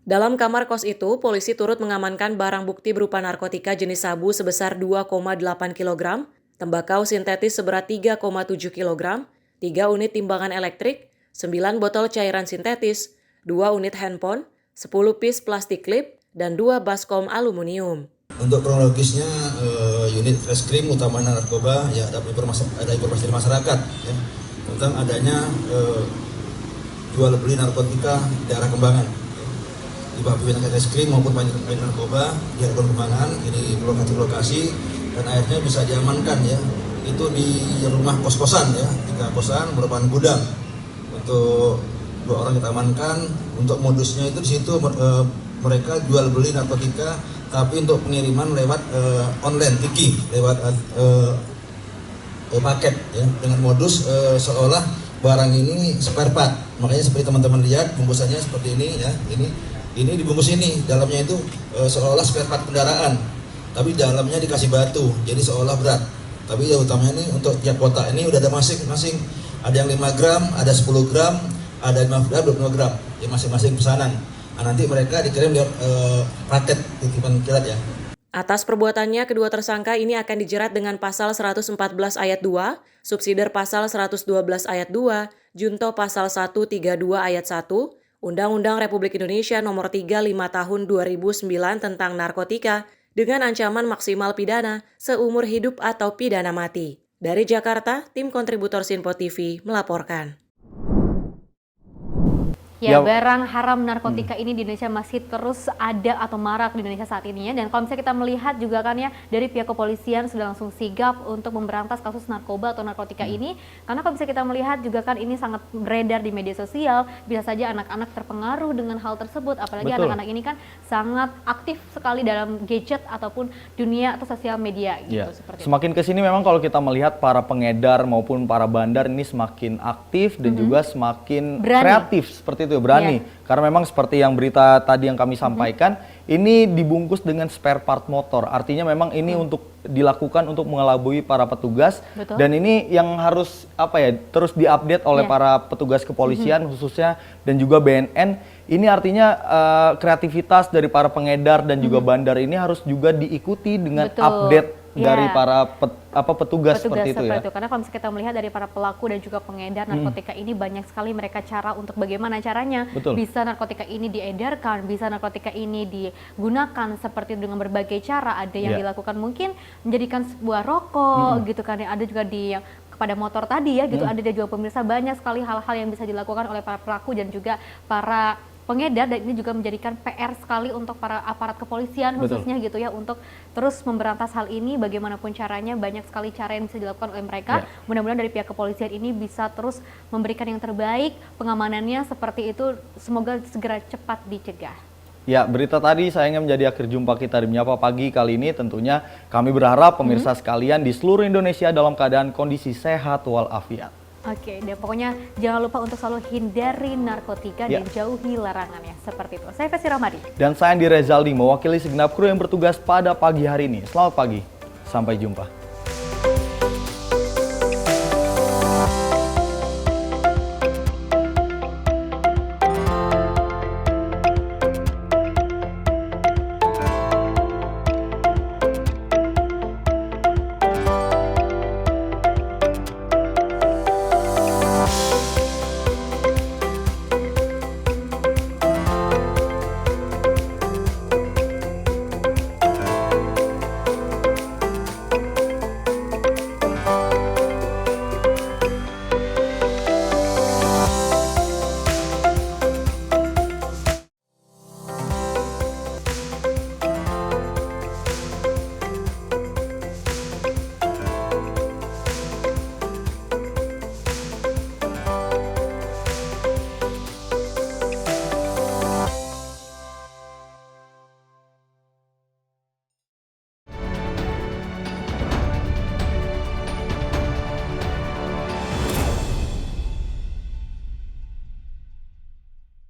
Dalam kamar kos itu, polisi turut mengamankan barang bukti berupa narkotika jenis sabu sebesar 2,8 kg, tembakau sintetis seberat 3,7 kg, 3 unit timbangan elektrik, 9 botol cairan sintetis, 2 unit handphone, 10 piece plastik klip, dan 2 baskom aluminium. Untuk kronologisnya, unit reskrim utama narkoba ya ada informasi dari masyarakat ya, tentang adanya jual beli narkotika di daerah Kembangan. Di bawah pimpinan reskrim maupun pimpinan narkoba di daerah Kembangan, ini lokasi-lokasi dan akhirnya bisa diamankan ya. Itu di rumah kos-kosan ya, 3 kosan merupakan gudang. Untuk 2 orang kita amankan. Untuk modusnya itu di situ mereka jual beli narkotika, tapi untuk pengiriman lewat online, Tiki, lewat paket ya, dengan modus seolah barang ini spare part. Makanya seperti teman-teman lihat bungkusannya seperti ini ya, ini dibungkus ini, dalamnya itu seolah spare part kendaraan, tapi dalamnya dikasih batu, jadi seolah berat. Tapi ya utamanya ini untuk tiap kotak ini udah ada masing-masing, ada yang 5 gram, ada 10 gram, ada 5 gram, 25 gram, ya masing-masing pesanan. Nah, nanti mereka dikirim lewat paket titipan kilat ya. Atas perbuatannya, kedua tersangka ini akan dijerat dengan pasal 114 ayat 2, subsidiar pasal 112 ayat 2, junto pasal 132 ayat 1, Undang-Undang Republik Indonesia Nomor 35 Tahun 2009 tentang narkotika, dengan ancaman maksimal pidana seumur hidup atau pidana mati. Dari Jakarta, tim kontributor Sinpo TV melaporkan. Ya, barang haram narkotika ini di Indonesia masih terus ada atau marak di Indonesia saat ini ya. Dan kalau misalnya kita melihat juga kan ya, dari pihak kepolisian sudah langsung sigap untuk memberantas kasus narkoba atau narkotika ini. Karena kalau misalnya kita melihat juga kan ini sangat beredar di media sosial, bisa saja anak-anak terpengaruh dengan hal tersebut. Apalagi anak-anak ini kan sangat aktif sekali dalam gadget ataupun dunia atau sosial media gitu. Seperti semakin kesini memang kalau kita melihat para pengedar maupun para bandar ini semakin aktif dan juga semakin kreatif seperti itu. Berani, karena memang seperti yang berita tadi yang kami sampaikan, ini dibungkus dengan spare part motor, artinya memang ini untuk dilakukan untuk mengelabui para petugas. Dan ini yang harus terus diupdate oleh para petugas kepolisian khususnya dan juga BNN. Ini artinya kreativitas dari para pengedar dan juga bandar ini harus juga diikuti dengan update dari para petugas seperti itu ya. Karena kalau misalnya kita melihat dari para pelaku dan juga pengedar narkotika ini banyak sekali mereka cara untuk bagaimana caranya bisa narkotika ini diedarkan, bisa narkotika ini digunakan seperti dengan berbagai cara. Ada yang dilakukan mungkin menjadikan sebuah rokok gitu kan, ada juga di yang kepada motor tadi ya gitu. Ada juga pemirsa banyak sekali hal-hal yang bisa dilakukan oleh para pelaku dan juga para pengedar, dan ini juga menjadikan PR sekali untuk para aparat kepolisian khususnya gitu ya, untuk terus memberantas hal ini bagaimanapun caranya. Banyak sekali cara yang bisa dilakukan oleh mereka. Mudah-mudahan dari pihak kepolisian ini bisa terus memberikan yang terbaik pengamanannya seperti itu, semoga segera cepat dicegah. Ya, berita tadi sayangnya menjadi akhir jumpa kita di Menyapa Pagi kali ini. Tentunya kami berharap pemirsa sekalian di seluruh Indonesia dalam keadaan kondisi sehat walafiat. Oke, dan pokoknya jangan lupa untuk selalu hindari narkotika dan jauhi larangannya. Seperti itu. Saya Fesi Ramadi. Dan saya Andi Rezaldi, mewakili segenap kru yang bertugas pada pagi hari ini. Selamat pagi, sampai jumpa.